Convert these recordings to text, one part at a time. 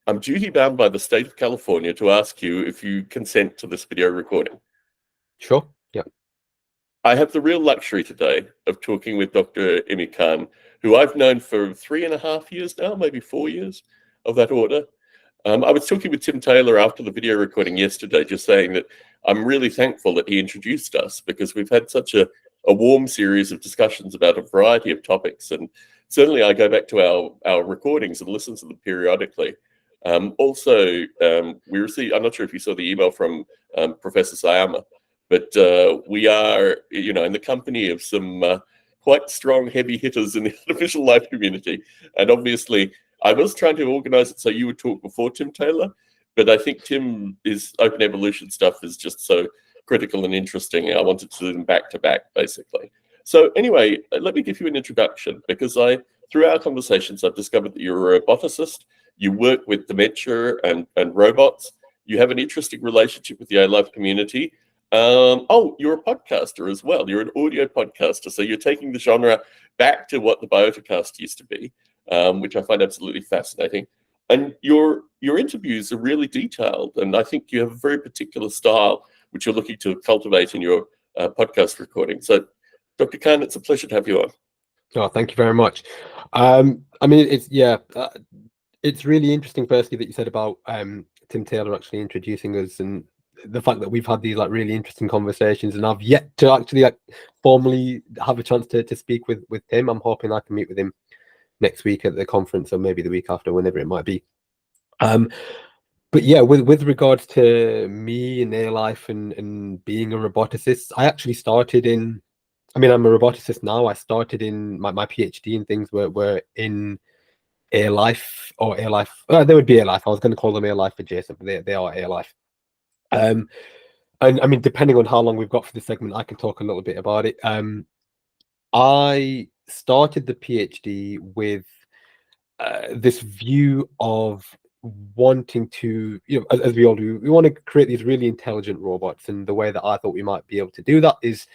I'm duty bound by the state of California to ask you if you consent to this video recording. Sure. Yeah. I have the real luxury today of talking with Dr. Imy Khan, who I've known for 3.5 years now, maybe 4 years of that order. I was talking with Tim Taylor after the video recording yesterday, just saying that I'm really thankful that he introduced us because we've had such a warm series of discussions about a variety of topics. And certainly I go back to our recordings and listen to them periodically. We received, I'm not sure if you saw the email from Professor Sayama, but we are, in the company of some quite strong heavy hitters in the artificial life community. And obviously, I was trying to organize it so you would talk before Tim Taylor, but I think Tim's open evolution stuff is just so critical and interesting. I wanted to do them back to back, basically. So anyway, let me give you an introduction, because through our conversations, I've discovered that you're a roboticist. You work with dementia and robots. You have an interesting relationship with the A-Life community. You're a podcaster as well. You're an audio podcaster. So you're taking the genre back to what the Biotacast used to be, which I find absolutely fascinating. And your interviews are really detailed. And I think you have a very particular style, which you're looking to cultivate in your podcast recording. So, Dr. Khan, it's a pleasure to have you on. Oh, thank you very much. It's really interesting, firstly, that you said about Tim Taylor actually introducing us, and the fact that we've had these really interesting conversations, and I've yet to actually formally have a chance to speak with Tim. I'm hoping I can meet with him next week at the conference, or maybe the week after, whenever it might be. But yeah, with regards to me and A-Life and being a roboticist, I actually started in, I'm a roboticist now. I started in my PhD and things were in A-Life or A-Life. They would be A-Life. I was going to call them A-Life adjacent, but they are A-Life. And depending on how long we've got for this segment, I can talk a little bit about it. I started the PhD with this view of wanting to, as we all do, we want to create these really intelligent robots. And the way that I thought we might be able to do that is,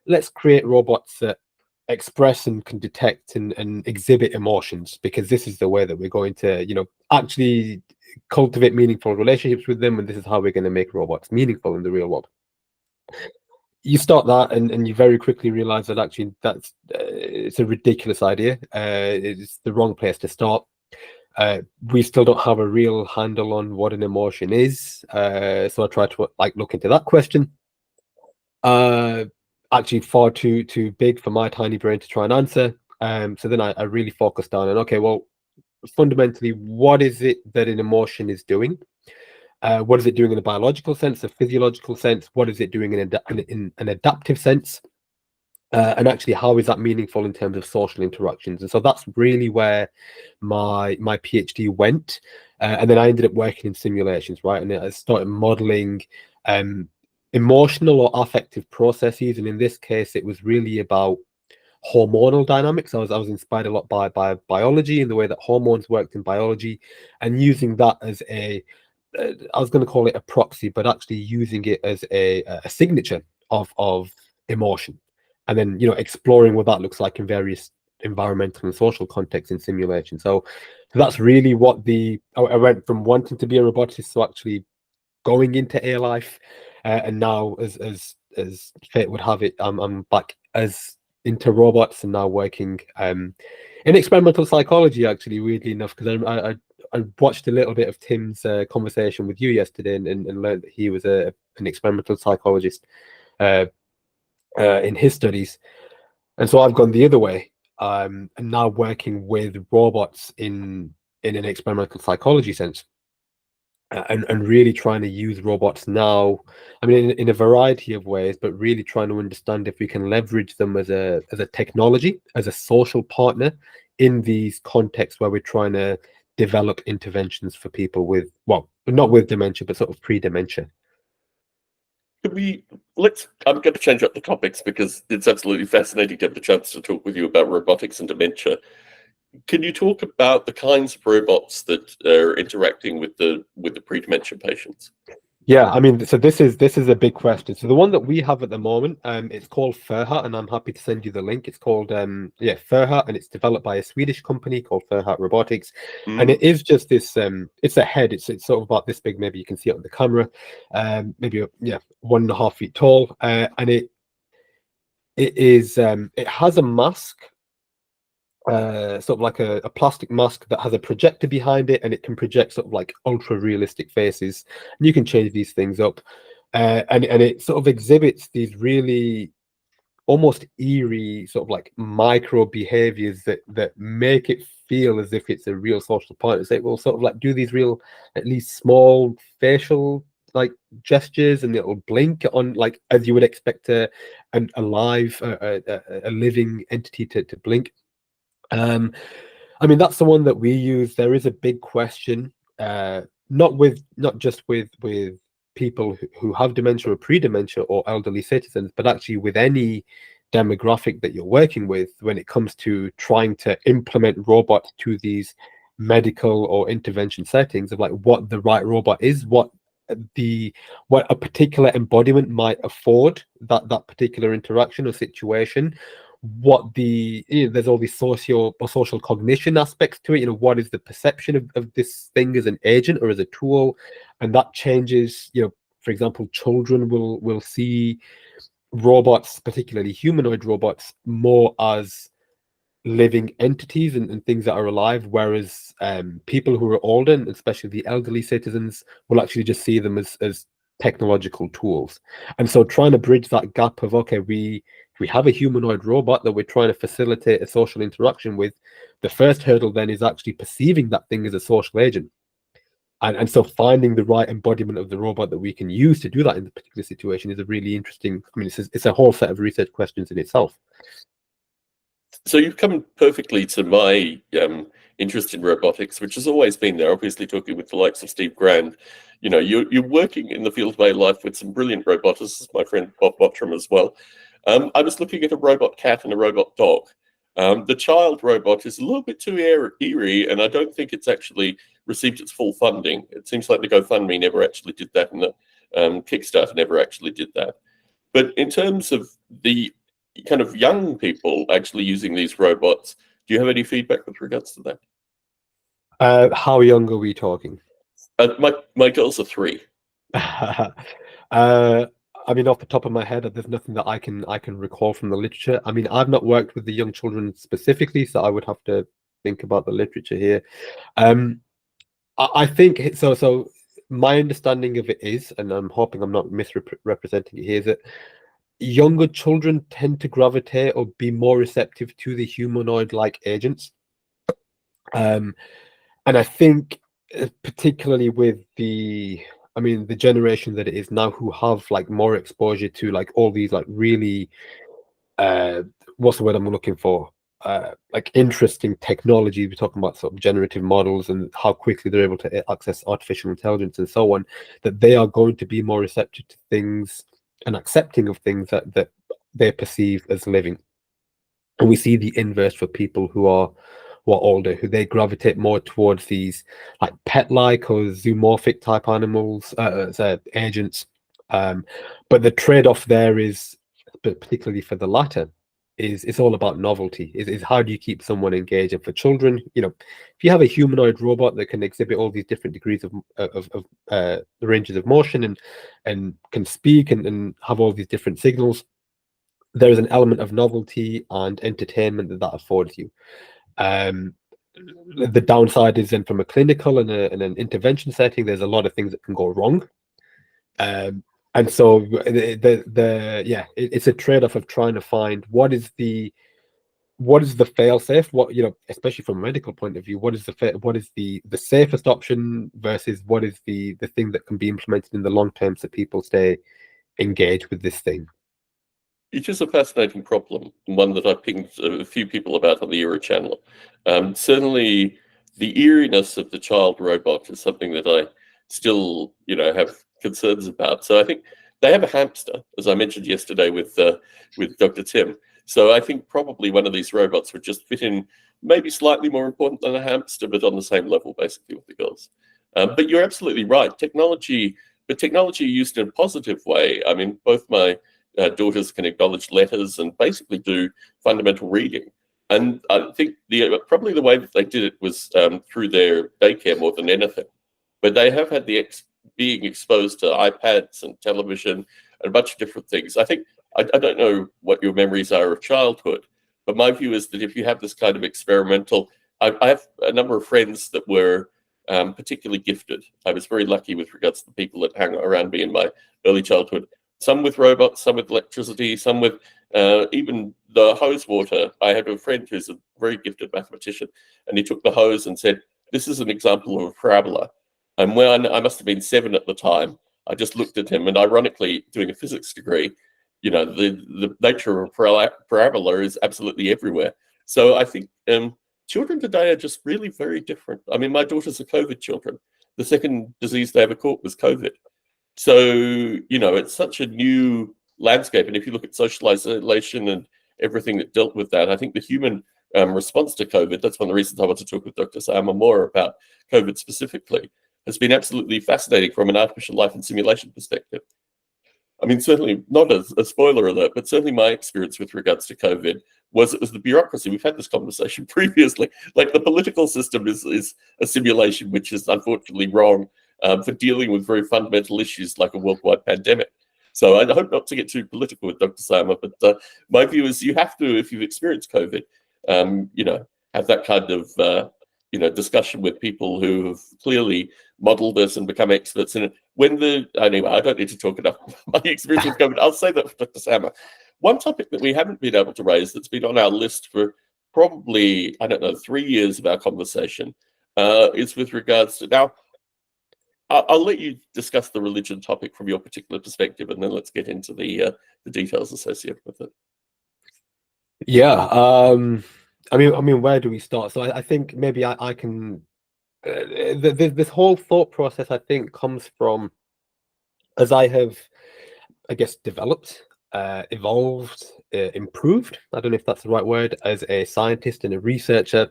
let's create robots that express and can detect and exhibit emotions, because this is the way that we're going to, actually cultivate meaningful relationships with them. And this is how we're going to make robots meaningful in the real world. You start that and you very quickly realize that actually it's a ridiculous idea. It's the wrong place to start. We still don't have a real handle on what an emotion is. So I tried to look into that question. Actually far too big for my tiny brain to try and answer. So then I really focused on, okay, well, fundamentally, what is it that an emotion is doing? What is it doing in a biological sense, a physiological sense? What is it doing in an adaptive sense? And actually, how is that meaningful in terms of social interactions? And so that's really where my PhD went. And then I ended up working in simulations, right? And I started modeling emotional or affective processes. And in this case, it was really about hormonal dynamics. I was inspired a lot by biology and the way that hormones worked in biology, and using that as I was going to call it a proxy, but actually using it as a signature of emotion. And then, exploring what that looks like in various environmental and social contexts in simulation. So that's really what I went from wanting to be a roboticist to actually going into A-Life. And now, as fate would have it, I'm back as into robots and now working in experimental psychology, actually, weirdly enough, because I watched a little bit of Tim's conversation with you yesterday and learned that he was an experimental psychologist in his studies. And so I've gone the other way, and now working with robots in an experimental psychology sense. And really trying to use robots now, in a variety of ways, but really trying to understand if we can leverage them as a technology, as a social partner in these contexts where we're trying to develop interventions for people with, well, not with dementia, but sort of pre-dementia. I'm going to change up the topics because it's absolutely fascinating to have the chance to talk with you about robotics and dementia. Can you talk about the kinds of robots that are interacting with the pre-dementia patients? Yeah, I mean, so this is a big question. So the one that we have at the moment, it's called Furhat, and I'm happy to send you the link. It's called Furhat, and it's developed by a Swedish company called Furhat Robotics, and it is just this. It's a head. It's sort of about this big. Maybe you can see it on the camera. Maybe 1.5 feet tall, and it has a mask, sort of like a plastic mask that has a projector behind it, and it can project sort of like ultra realistic faces. And you can change these things up, and it sort of exhibits these really almost eerie sort of like micro behaviors that make it feel as if it's a real social partner. So it will sort of like do these real, at least small facial like gestures, and it'll blink on like as you would expect a live a living entity to blink. I mean, that's the one that we use. There is a big question, not just with people who have dementia or pre-dementia or elderly citizens, but actually with any demographic that you're working with when it comes to trying to implement robots to these medical or intervention settings, of like what the right robot is, what a particular embodiment might afford that particular interaction or situation, what there's all these social cognition aspects to it. What is the perception of this thing as an agent or as a tool, and that changes. For example, children will see robots, particularly humanoid robots, more as living entities and things that are alive, whereas people who are older, and especially the elderly citizens, will actually just see them as technological tools. And so trying to bridge that gap of, okay, we have a humanoid robot that we're trying to facilitate a social interaction with. The first hurdle then is actually perceiving that thing as a social agent. And so finding the right embodiment of the robot that we can use to do that in the particular situation is a really interesting, I mean, it's a whole set of research questions in itself. So you've come perfectly to my interest in robotics, which has always been there. Obviously, talking with the likes of Steve Grand, you're working in the field of my life with some brilliant roboticists, my friend Bob Bottram as well. I was looking at a robot cat and a robot dog. The child robot is a little bit too eerie, and I don't think it's actually received its full funding. It seems like the GoFundMe never actually did that, and the Kickstarter never actually did that. But in terms of the kind of young people actually using these robots, do you have any feedback with regards to that? How young are we talking? My girls are 3. I mean, off the top of my head, there's nothing that I can recall from the literature. I mean, I've not worked with the young children specifically, so I would have to think about the literature here. I think so. So my understanding of it is, and I'm hoping I'm not misrepresenting it here, is that younger children tend to gravitate or be more receptive to the humanoid-like agents. And I think particularly with the generation that it is now, who have like more exposure to like all these like really what's the word I'm looking for, like interesting technology. We're talking about sort of generative models and how quickly they're able to access artificial intelligence and so on, that they are going to be more receptive to things and accepting of things that they perceive as living. And we see the inverse for people who are older, who they gravitate more towards these like pet-like or zoomorphic type animals, agents. But the trade-off there is, particularly for the latter, is it's all about novelty. Is how do you keep someone engaged? And for children, if you have a humanoid robot that can exhibit all these different degrees of the ranges of motion and can speak and have all these different signals, there is an element of novelty and entertainment that affords you. The downside is then from a clinical and an intervention setting, there's a lot of things that can go wrong. And so it's a trade-off of trying to find what is the fail-safe, especially from a medical point of view, what is the safest option versus what is the thing that can be implemented in the long term so people stay engaged with this thing. It is a fascinating problem, one that I pinged a few people about on the Euro channel. Certainly, the eeriness of the child robot is something that I still, have concerns about. So I think they have a hamster, as I mentioned yesterday with Dr. Tim. So I think probably one of these robots would just fit in, maybe slightly more important than a hamster, but on the same level, basically, with the girls. But you're absolutely right. Technology but technology used in a positive way. I mean, both my daughters can acknowledge letters and basically do fundamental reading. And I think probably the way that they did it was through their daycare more than anything. But they have had being exposed to iPads and television and a bunch of different things. I think, I don't know what your memories are of childhood, but my view is that if you have this kind of experimental, I have a number of friends that were particularly gifted. I was very lucky with regards to the people that hung around me in my early childhood. Some with robots, some with electricity, some with even the hose water. I had a friend who's a very gifted mathematician, and he took the hose and said, "This is an example of a parabola." And when I must have been 7 at the time, I just looked at him, and ironically, doing a physics degree, the nature of a parabola is absolutely everywhere. So I think children today are just really very different. I mean, my daughters are COVID children. The second disease they ever caught was COVID. So, it's such a new landscape. And if you look at social isolation and everything that dealt with that, I think the human response to COVID, that's one of the reasons I want to talk with Dr. Sayama more about COVID specifically, has been absolutely fascinating from an artificial life and simulation perspective. I mean, certainly not as a spoiler alert, but certainly my experience with regards to COVID was it was the bureaucracy. We've had this conversation previously. Like the political system is a simulation, which is unfortunately wrong for dealing with very fundamental issues like a worldwide pandemic. So I hope not to get too political with Dr. Sayama, but my view is you have to, if you've experienced COVID, have that kind of discussion with people who have clearly modeled this and become experts in it. Anyway, I don't need to talk enough about my experience with COVID. I'll say that for Dr. Sayama. One topic that we haven't been able to raise that's been on our list for probably, 3 years of our conversation is with regards to, now, I'll let you discuss the religion topic from your particular perspective, and then let's get into the details associated with it. Yeah. I mean, where do we start? So I think maybe I can. This whole thought process, I think, comes from as I have, I guess, developed, evolved, improved. I don't know if that's the right word, as a scientist and a researcher.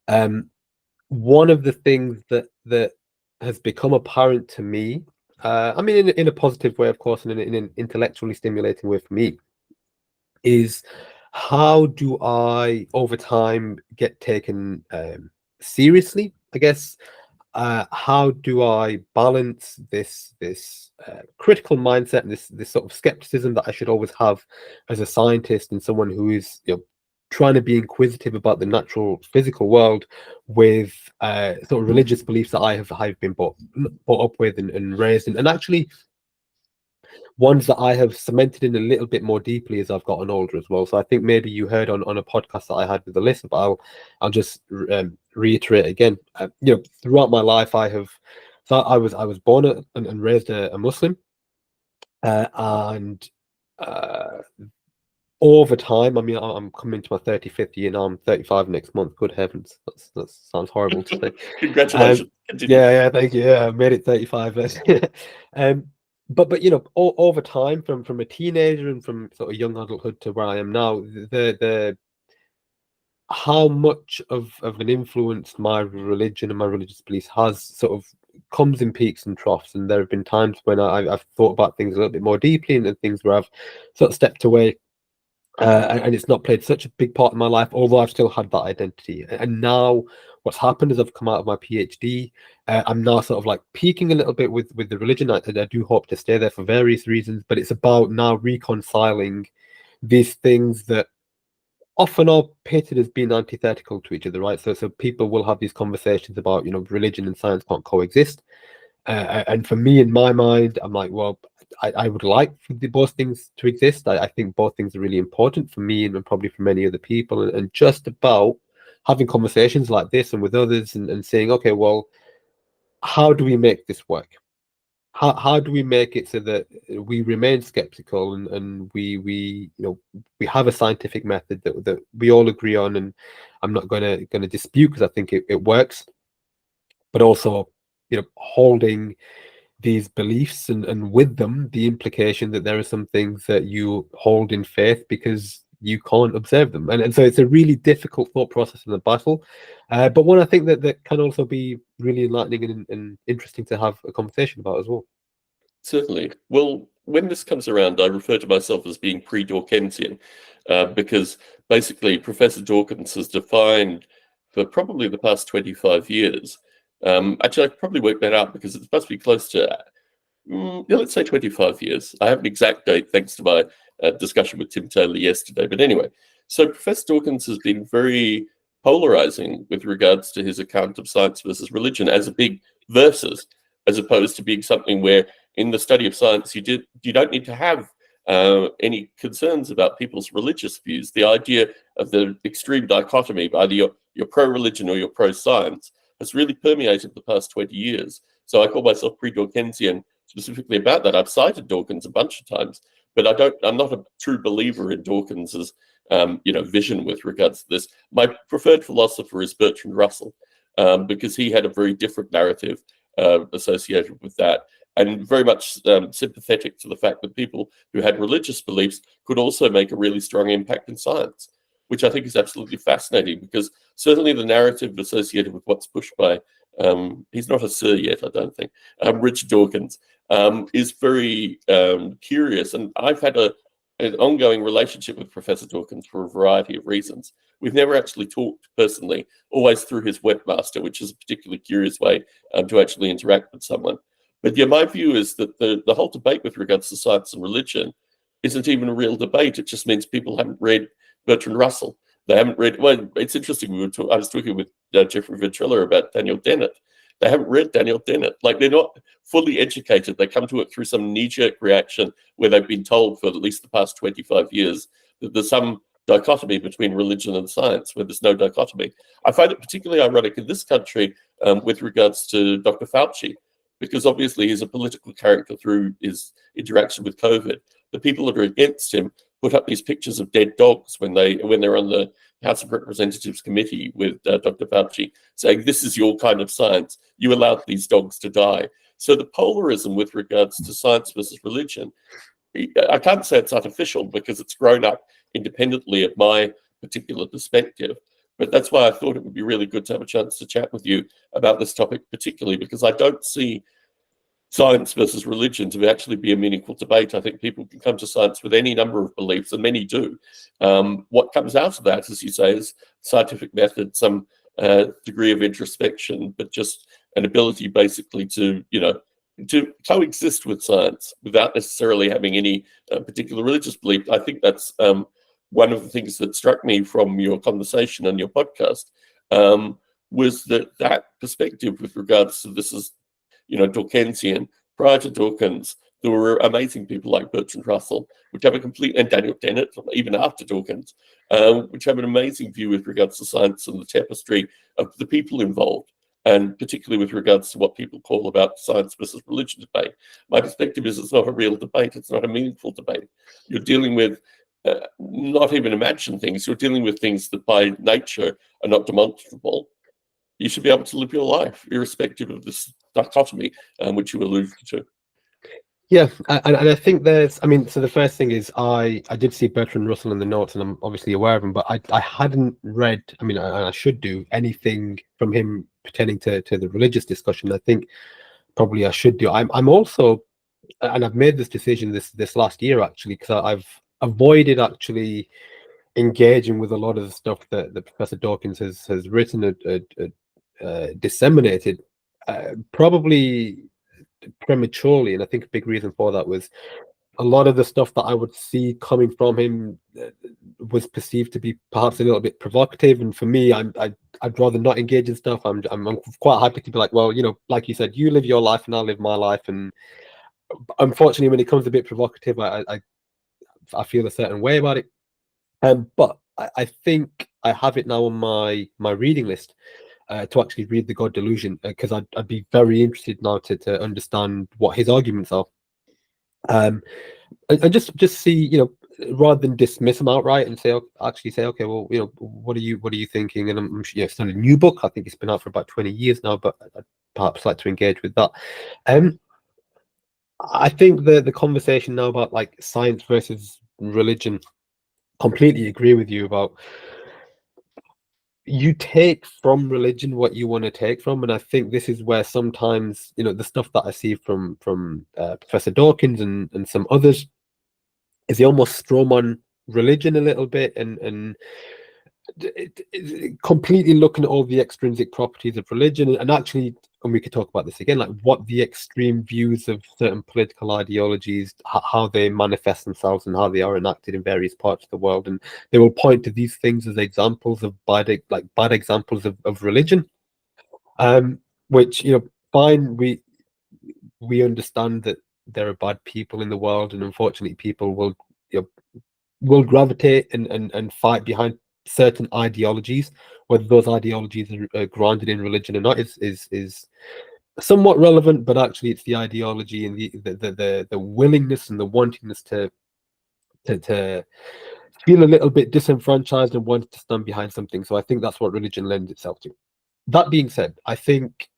One of the things that has become apparent to me, I mean, in a positive way, of course, and in an intellectually stimulating way for me, is how do I, over time, get taken seriously, I guess? How do I balance this critical mindset and this sort of skepticism that I should always have as a scientist and someone who is trying to be inquisitive about the natural physical world with sort of religious beliefs that I've been brought up with and raised in, and actually ones that I have cemented in a little bit more deeply as I've gotten older as well. So I think maybe you heard on a podcast that I had with Alyssa, but I'll just reiterate again. Throughout my life, I was born and raised a Muslim, and over time, I mean, I'm coming to my 35th year now. I'm 35 next month. Good heavens, that sounds horrible to say. Congratulations. Yeah, thank you. Yeah, I made it 35. But over time, from a teenager and from sort of young adulthood to where I am now, the how much of an influence my religion and my religious beliefs has sort of comes in peaks and troughs. And there have been times when I've thought about things a little bit more deeply, and things where I've sort of stepped away, and it's not played such a big part in my life, although I've still had that identity. And now what's happened is I've come out of my PhD. I'm now sort of like peaking a little bit with the religion. I do hope to stay there for various reasons, but it's about now reconciling these things that often are pitted as being antithetical to each other, right? So people will have these conversations about, religion and science can't coexist. And for me, in my mind, I'm like, well, I would like for both things to exist. I think both things are really important for me and probably for many other people. And just about having conversations like this and with others and saying, okay, well, how do we make this work? How do we make it so that we remain skeptical and we have a scientific method that we all agree on, and I'm not going to dispute because I think it works, but also holding these beliefs and with them the implication that there are some things that you hold in faith because you can't observe them, and so it's a really difficult thought process in the battle, but one I think that can also be really enlightening and interesting to have a conversation about as well. Certainly. Well, when this comes around, I refer to myself as being pre-Dawkinsian, because basically Professor Dawkins has defined for probably the past 25 years. Actually, I could probably work that out because it must be close to, yeah, let's say 25 years. I have an exact date thanks to my discussion with Tim Taylor yesterday. But anyway, so Professor Dawkins has been very polarizing with regards to his account of science versus religion as a big versus, as opposed to being something where in the study of science, you don't need to have any concerns about people's religious views. The idea of the extreme dichotomy, either you're pro-religion or you're pro-science, has really permeated the past 20 years. So I call myself pre-Dawkinsian specifically about that. I've cited Dawkins a bunch of times, but I'm not a true believer in Dawkins's vision with regards to this. My preferred philosopher is Bertrand Russell, because he had a very different narrative associated with that, and very much sympathetic to the fact that people who had religious beliefs could also make a really strong impact in science, which I think is absolutely fascinating, because certainly the narrative associated with what's pushed by, he's not a sir yet, I don't think, Richard Dawkins, is very curious. And I've had an ongoing relationship with Professor Dawkins for a variety of reasons. We've never actually talked personally, always through his webmaster, which is a particularly curious way to actually interact with someone. But yeah, my view is that the whole debate with regards to science and religion isn't even a real debate. It just means people haven't read Bertrand Russell. They haven't read, well, it's interesting, I was talking with Jeffrey Ventrella about Daniel Dennett. They haven't read Daniel Dennett. Like, they're not fully educated. They come to it through some knee-jerk reaction where they've been told for at least the past 25 years that there's some dichotomy between religion and science, where there's no dichotomy. I find it particularly ironic in this country with regards to Dr. Fauci, because obviously he's a political character through his interaction with COVID. The people that are against him put up these pictures of dead dogs when they're on the House of Representatives committee with Dr. Fauci, saying, this is your kind of science. You allowed these dogs to die. So the polarism with regards to science versus religion, I can't say it's artificial because it's grown up independently of my particular perspective. But that's why I thought it would be really good to have a chance to chat with you about this topic, particularly because I don't see science versus religion to actually be a meaningful debate. I think people can come to science with any number of beliefs, and many do. What comes out of that, as you say, is scientific method, some degree of introspection, but just an ability basically to coexist with science without necessarily having any particular religious belief. I think that's one of the things that struck me from your conversation and your podcast, was that perspective with regards to this is, Dawkinsian. Prior to Dawkins, there were amazing people like Bertrand Russell, which have a complete, and Daniel Dennett, even after Dawkins, which have an amazing view with regards to science and the tapestry of the people involved, and particularly with regards to what people call about science versus religion debate. My perspective is it's not a real debate. It's not a meaningful debate. You're dealing with not even imagined things. You're dealing with things that by nature are not demonstrable. You should be able to live your life irrespective of this dichotomy, which you alluded to. Yeah, and I think so the first thing is I did see Bertrand Russell in the notes, and I'm obviously aware of him, but I hadn't read, I should do anything from him pertaining to the religious discussion. I think probably I should do. I'm also, and I've made this decision this last year actually, because I've avoided actually engaging with a lot of the stuff that Professor Dawkins has written disseminated, probably prematurely. And I think a big reason for that was a lot of the stuff that I would see coming from him was perceived to be perhaps a little bit provocative. And for me, I'd rather not engage in stuff. I'm quite happy to be like, well, like you said, you live your life and I'll live my life. And unfortunately, when it comes a bit provocative, I feel a certain way about it. But I think I have it now on my reading list to actually read The God Delusion, because I'd be very interested now to understand what his arguments are, and just see, rather than dismiss them outright and say, okay, well, what are you thinking? And I'm it's not a new book. I think it's been out for about 20 years now, but I'd perhaps like to engage with that. I think the conversation now about like science versus religion, completely agree with you about you take from religion what you want to take from, and I think this is where sometimes, you know, the stuff that I see from Professor Dawkins and some others is they almost strawman religion a little bit, and completely looking at all the extrinsic properties of religion, and actually, and we could talk about this again, like what the extreme views of certain political ideologies, how they manifest themselves and how they are enacted in various parts of the world, and they will point to these things as examples of bad examples of religion, which, you know, fine, we understand that there are bad people in the world, and unfortunately people will, you know, will gravitate and fight behind certain ideologies. Whether those ideologies are grounded in religion or not is somewhat relevant, but actually it's the ideology and the willingness and the wantingness to feel a little bit disenfranchised and want to stand behind something. So I think that's what religion lends itself to. That being said, I think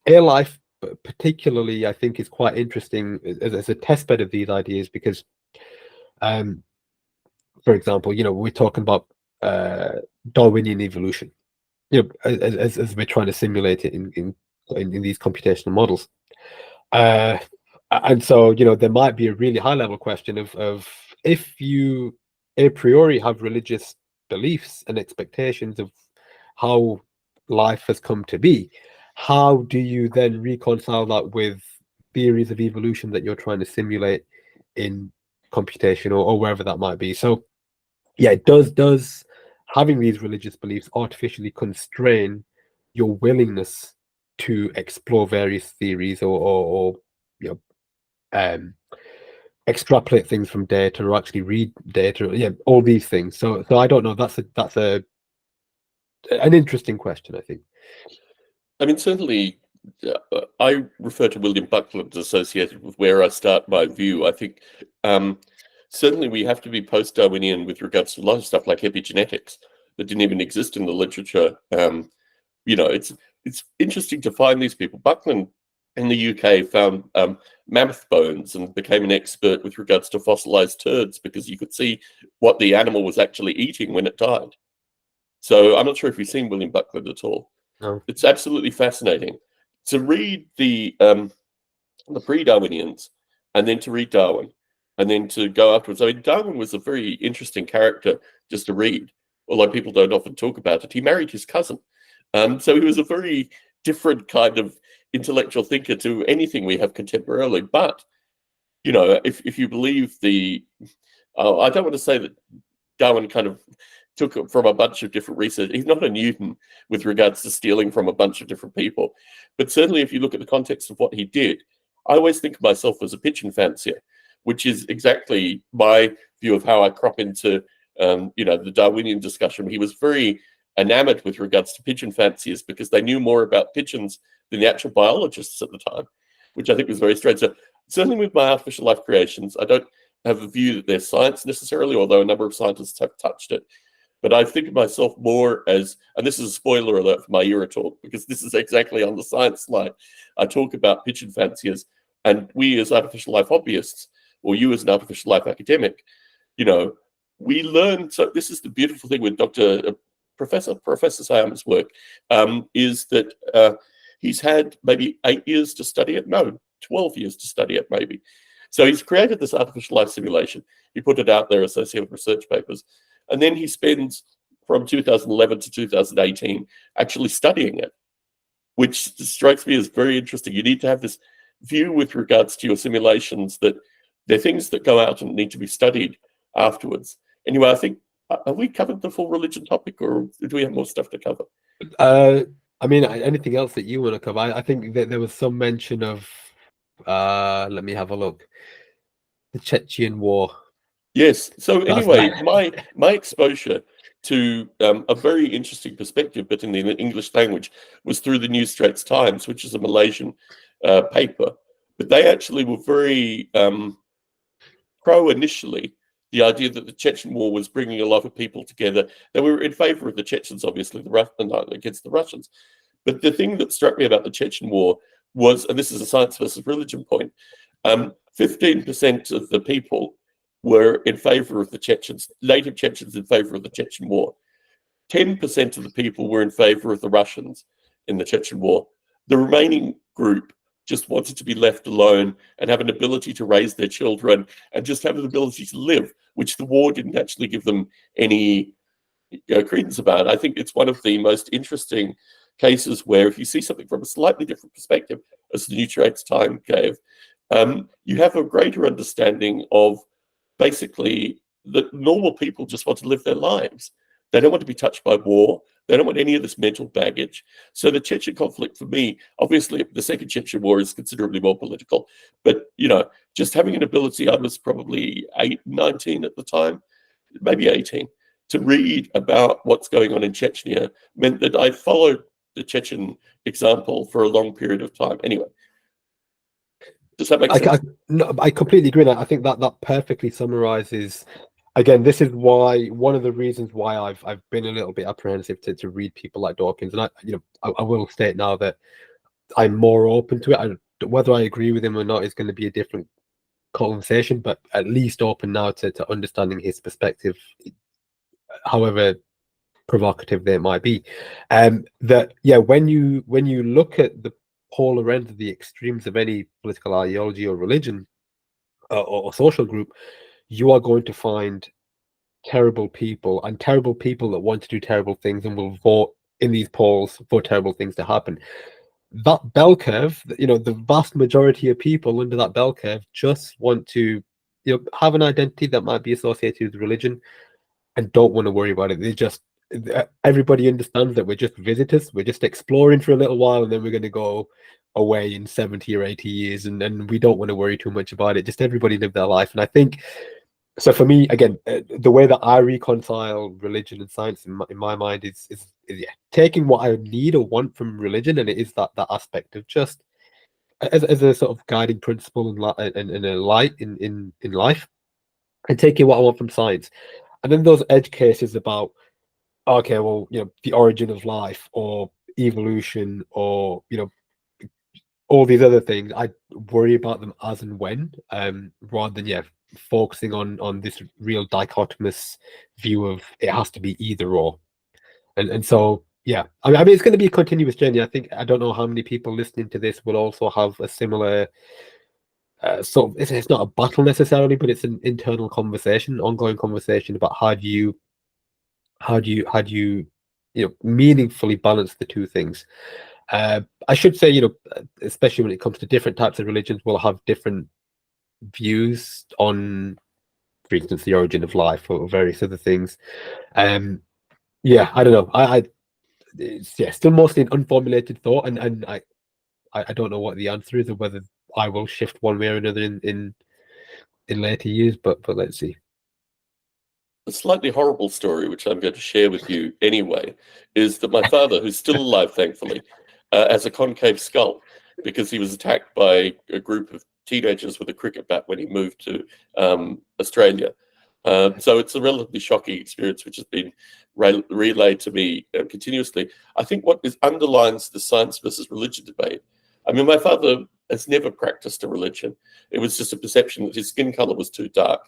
air life particularly, I think, is quite interesting as a testbed of these ideas, because for example, you know, we're talking about Darwinian evolution, you know, as we're trying to simulate it in these computational models. And so, you know, there might be a really high level question of if you a priori have religious beliefs and expectations of how life has come to be, how do you then reconcile that with theories of evolution that you're trying to simulate in computation or wherever that might be? So yeah, does having these religious beliefs artificially constrain your willingness to explore various theories or you know, extrapolate things from data or actually read data? Yeah, all these things. So I don't know. That's an interesting question, I think. I mean, certainly, I refer to William Buckland associated with where I start my view. I think certainly we have to be post-Darwinian with regards to a lot of stuff like epigenetics that didn't even exist in the literature. You know, it's interesting to find these people. Buckland in the UK found mammoth bones and became an expert with regards to fossilized turds because you could see what the animal was actually eating when it died. So I'm not sure if you've seen William Buckland at all. No. It's absolutely fascinating to read the pre-Darwinians and then to read Darwin and then to go afterwards. I mean, Darwin was a very interesting character just to read, although people don't often talk about it. He married his cousin. So he was a very different kind of intellectual thinker to anything we have contemporarily. But, you know, if you believe I don't want to say that Darwin kind of took it from a bunch of different research. He's not a Newton with regards to stealing from a bunch of different people. But certainly if you look at the context of what he did, I always think of myself as a pigeon fancier, which is exactly my view of how I crop into, you know, the Darwinian discussion. He was very enamored with regards to pigeon fanciers because they knew more about pigeons than the actual biologists at the time, which I think was very strange. So certainly with my artificial life creations, I don't have a view that they're science necessarily, although a number of scientists have touched it. But I think of myself more as, and this is a spoiler alert for my era talk, because this is exactly on the science slide. I talk about pigeon fanciers, and we as artificial life hobbyists, or you as an artificial life academic, you know, we learn. So this is the beautiful thing with Professor Sayama's work, is that he's had maybe 8 years to study it. No, 12 years to study it, maybe. So he's created this artificial life simulation. He put it out there associated with research papers. And then he spends from 2011 to 2018 actually studying it, which strikes me as very interesting. You need to have this view with regards to your simulations that they're things that go out and need to be studied afterwards. Anyway, I think, have we covered the full religion topic, or do we have more stuff to cover? I mean, anything else that you want to cover? I think that there was some mention of, let me have a look, the Chechen War. Yes. So anyway, my exposure to a very interesting perspective, but in the English language, was through the New Straits Times, which is a Malaysian paper. But they actually were very pro initially, the idea that the Chechen War was bringing a lot of people together. They were in favor of the Chechens, obviously, against the Russians. But the thing that struck me about the Chechen War was, and this is a science versus religion point, 15% of the people were in favor of the Chechens, native Chechens in favor of the Chechen War. 10% of the people were in favor of the Russians in the Chechen war. The remaining group just wanted to be left alone and have an ability to raise their children and just have an ability to live, which the war didn't actually give them any credence about. I think it's one of the most interesting cases where if you see something from a slightly different perspective, as the Nutriates time gave, you have a greater understanding of basically that normal people just want to live their lives. They don't want to be touched by war. They don't want any of this mental baggage. So the Chechen conflict for me, obviously the Second Chechen War is considerably more political, but just having an ability, I was probably 19 at the time, maybe 18, to read about what's going on in Chechnya meant that I followed the Chechen example for a long period of time. Anyway, does that make sense? I completely agree. I think that perfectly summarizes. Again, this is why one of the reasons why I've been a little bit apprehensive to read people like Dawkins, and I will state now that I'm more open to it. Whether I agree with him or not is going to be a different conversation, but at least open now to understanding his perspective, however provocative they might be. When you look at the polar ends of the extremes of any political ideology or religion or social group, you are going to find terrible people and terrible people that want to do terrible things and will vote in these polls for terrible things to happen. That bell curve, the vast majority of people under that bell curve just want to, have an identity that might be associated with religion and don't want to worry about it. Everybody understands that we're just visitors. We're just exploring for a little while and then we're going to go away in 70 or 80 years and we don't want to worry too much about it. Just everybody live their life. And I think, so for me, again, the way that I reconcile religion and science in my mind is taking what I need or want from religion, and it is that aspect of just as a sort of guiding principle and a light in life, and taking what I want from science. And then those edge cases about, okay, well, the origin of life or evolution or, all these other things, I worry about them as and when, rather than, focusing on this real dichotomous view of it has to be either or. And so, I mean, it's going to be a continuous journey. I don't know how many people listening to this will also have a similar sort of, it's not a battle necessarily, but it's an internal conversation, ongoing conversation about how do you meaningfully balance the two things. I should say, especially when it comes to different types of religions, we'll have different views on, for instance, the origin of life or various other things. I don't know. It's still mostly an unformulated thought, and I don't know what the answer is or whether I will shift one way or another in later years, but let's see. A slightly horrible story, which I'm going to share with you anyway, is that my father, who's still alive, thankfully, has a concave skull because he was attacked by a group of teenagers with a cricket bat when he moved to Australia. So it's a relatively shocking experience, which has been relayed to me continuously. I think what underlines the science versus religion debate, I mean, my father has never practiced a religion. It was just a perception that his skin color was too dark.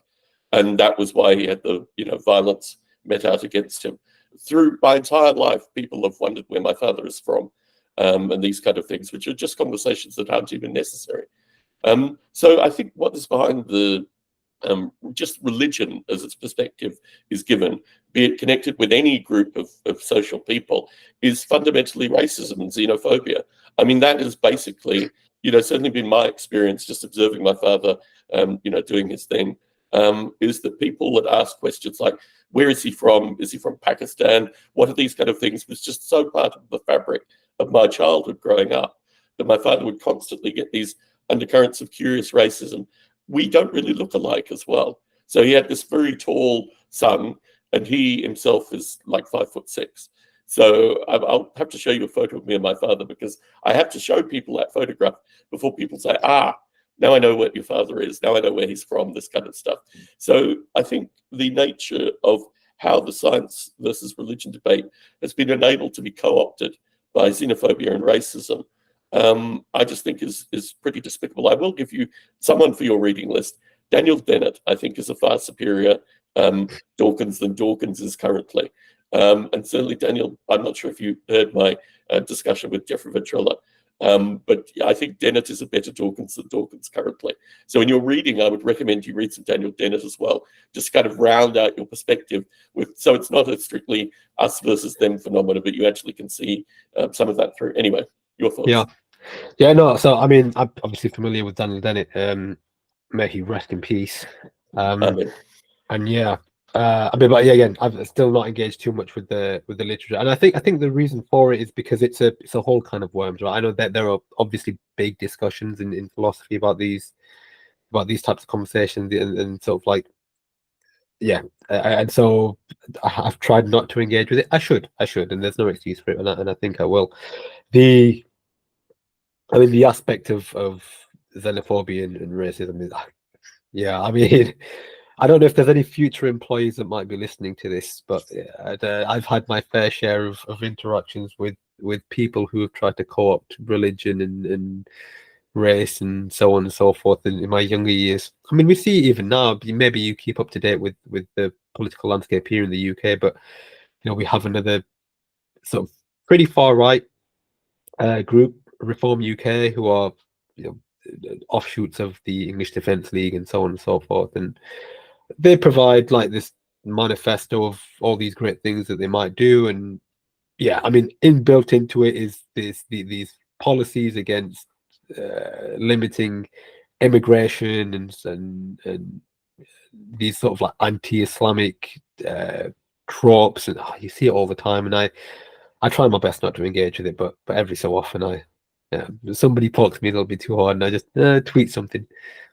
And that was why he had the violence met out against him. Through my entire life, people have wondered where my father is from, and these kind of things, which are just conversations that aren't even necessary. So I think what is behind the just religion as its perspective is given, be it connected with any group of social people, is fundamentally racism and xenophobia. I mean, that is basically, certainly been my experience just observing my father, doing his thing. Is that people that ask questions like, where is he from? Is he from Pakistan? What are these kind of things? Was just so part of the fabric of my childhood growing up that my father would constantly get these undercurrents of curious racism. We don't really look alike as well. So he had this very tall son, and he himself is like 5'6". So I'll have to show you a photo of me and my father because I have to show people that photograph before people say, now I know what your father is. Now I know where he's from, this kind of stuff. So I think the nature of how the science versus religion debate has been enabled to be co-opted by xenophobia and racism, I just think is pretty despicable. I will give you someone for your reading list. Daniel Dennett, I think, is a far superior Dawkins than Dawkins is currently. And certainly, Daniel, I'm not sure if you heard my discussion with Jeffrey Ventrella, but I think Dennett is a better Dawkins than Dawkins currently. So when you're reading, I would recommend you read some Daniel Dennett as well, just kind of round out your perspective with, so it's not a strictly us versus them phenomena, but you actually can see some of that through. Anyway, your thoughts? Yeah, no. So I mean, I'm obviously familiar with Daniel Dennett. May he rest in peace. Amen. And yeah, I mean, but yeah, again, I've still not engaged too much with the literature, and I think the reason for it is because it's a whole kind of worms, right? I know that there are obviously big discussions in philosophy about these types of conversations, and sort of like, yeah, and so I've tried not to engage with it. I should, and there's no excuse for it, and I think I will. The aspect of xenophobia and racism is, yeah, I mean, I don't know if there's any future employees that might be listening to this, but I've had my fair share of interactions with people who have tried to co-opt religion and race and so on and so forth in my younger years. I mean, we see even now, maybe you keep up to date with the political landscape here in the UK, but we have another sort of pretty far right group, Reform UK, who are offshoots of the English Defence League and so on and so forth, and they provide like this manifesto of all these great things that they might do. And yeah, I mean, inbuilt into it is these policies against limiting immigration and these sort of like anti-Islamic tropes, and you see it all the time. And I try my best not to engage with it, but every so often somebody pokes me a little bit too hard, and I just tweet something.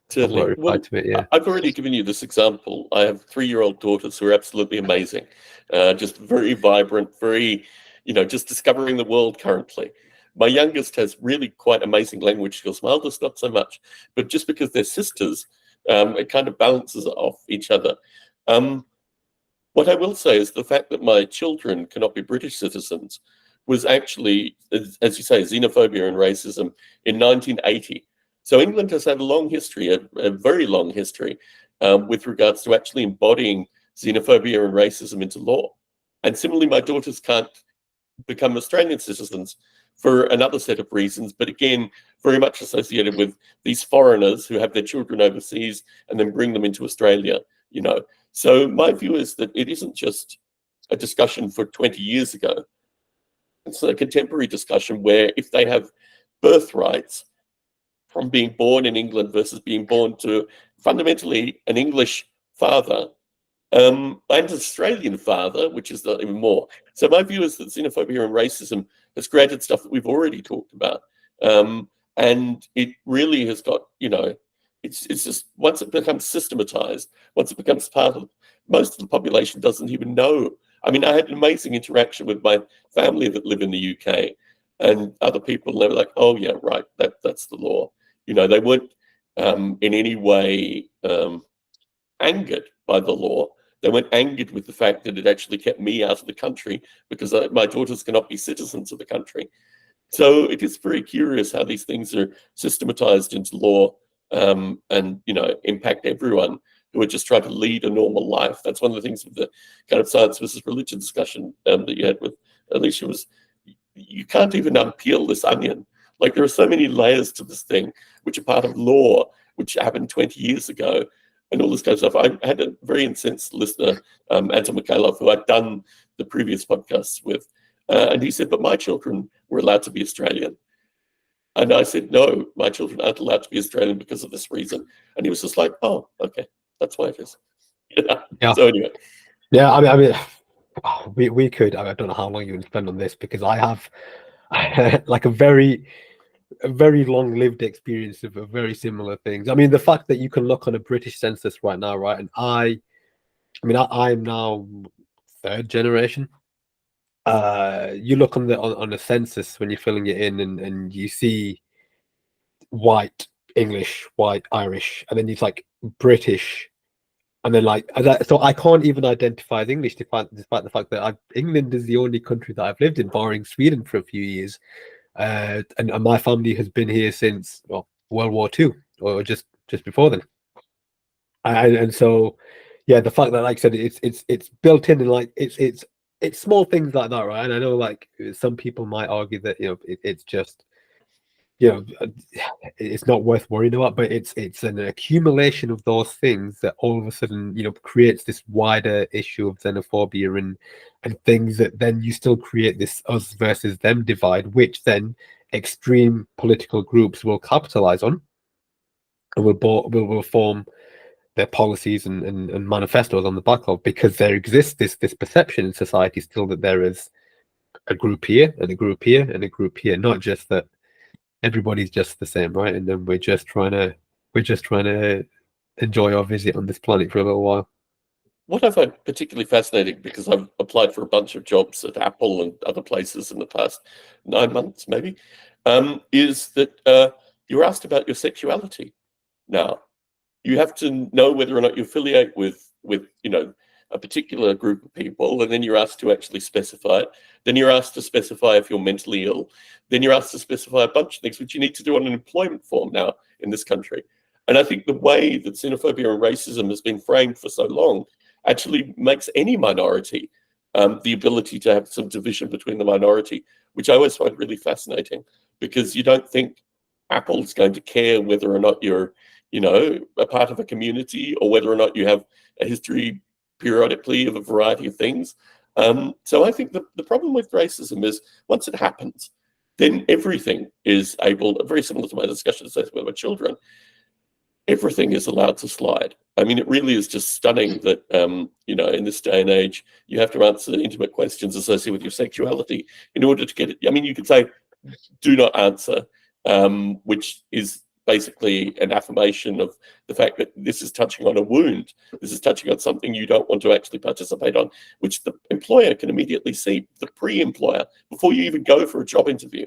Certainly. Well, to it, yeah. I've already given you this example. I have 3-year-old daughters who are absolutely amazing, just very vibrant, very, just discovering the world currently. My youngest has really quite amazing language skills. My eldest, not so much. But just because they're sisters, it kind of balances off each other. What I will say is the fact that my children cannot be British citizens was actually, as you say, xenophobia and racism in 1980. So England has had a long history, a very long history, with regards to actually embodying xenophobia and racism into law. And similarly, my daughters can't become Australian citizens for another set of reasons, but again, very much associated with these foreigners who have their children overseas and then bring them into Australia, So my view is that it isn't just a discussion for 20 years ago. It's a contemporary discussion where if they have birthrights from being born in England versus being born to fundamentally an English father and an Australian father, which is even more. So my view is that xenophobia and racism has created stuff that we've already talked about. And it really has got, it's just, once it becomes systematized, once it becomes part of, most of the population doesn't even know. I mean, I had an amazing interaction with my family that live in the UK and other people, and they were like, oh yeah, right, that's the law. They weren't in any way angered by the law. They weren't angered with the fact that it actually kept me out of the country because my daughters cannot be citizens of the country. So it is very curious how these things are systematized into law and, impact everyone who are just trying to lead a normal life. That's one of the things with the kind of science versus religion discussion that you had with Alicia was you can't even unpeel this onion. Like there are so many layers to this thing, which are part of law, which happened 20 years ago, and all this kind of stuff. I had a very incensed listener, Anton Mikhailov, who I'd done the previous podcasts with, and he said, but my children were allowed to be Australian. And I said, no, my children aren't allowed to be Australian because of this reason. And he was just like, oh, okay, that's why it is. Yeah. So anyway. Yeah, I mean, we could, I don't know how long you would spend on this because I have like a very long lived experience of very similar things. I mean, the fact that you can look on a British census right now, right? And I'm now 3rd generation. You look on the census when you're filling it in, and you see white English, white Irish, and then it's like British, and then like so I can't even identify as English despite the fact that England is the only country that I've lived in, barring Sweden for a few years. And my family has been here since World War II or just before then, and so yeah, the fact that, like I said, it's built in, and like it's it's small things like that, right? And I know, like, some people might argue that, it's just, it's not worth worrying about, but it's an accumulation of those things that all of a sudden, creates this wider issue of xenophobia and things that then you still create this us versus them divide, which then extreme political groups will capitalize on and will form their policies and manifestos on the back of, because there exists this perception in society still that there is a group here and a group here and a group here, not just that everybody's just the same, right? And then we're just trying to enjoy our visit on this planet for a little while. What I find particularly fascinating, because I've applied for a bunch of jobs at Apple and other places in the past 9 months, maybe, is that you're asked about your sexuality. Now, you have to know whether or not you affiliate with a particular group of people, and then you're asked to actually specify it. Then you're asked to specify if you're mentally ill. Then you're asked to specify a bunch of things, which you need to do on an employment form now in this country. And I think the way that xenophobia and racism has been framed for so long actually makes any minority the ability to have some division between the minority, which I always find really fascinating, because you don't think Apple's going to care whether or not you're a part of a community, or whether or not you have a history periodically of a variety of things. So I think the problem with racism is, once it happens, then everything is very similar to my discussion with my children, everything is allowed to slide. I mean, it really is just stunning that, in this day and age, you have to answer intimate questions associated with your sexuality in order to get it. I mean, you could say, do not answer, which is basically an affirmation of the fact that this is touching on a wound. This is touching on something you don't want to actually participate on, which the employer can immediately see, the pre-employer, before you even go for a job interview.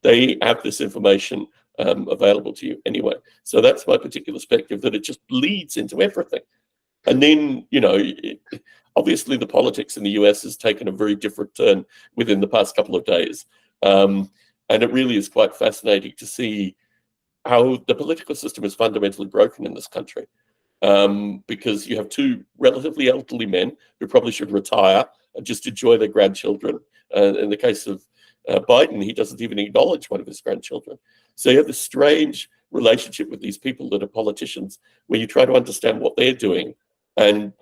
They have this information available to you anyway. So that's my particular perspective, that it just leads into everything. And then, obviously the politics in the US has taken a very different turn within the past couple of days. And it really is quite fascinating to see how the political system is fundamentally broken in this country, because you have two relatively elderly men who probably should retire and just enjoy their grandchildren. In the case of Biden, he doesn't even acknowledge one of his grandchildren. So you have this strange relationship with these people that are politicians, where you try to understand what they're doing, and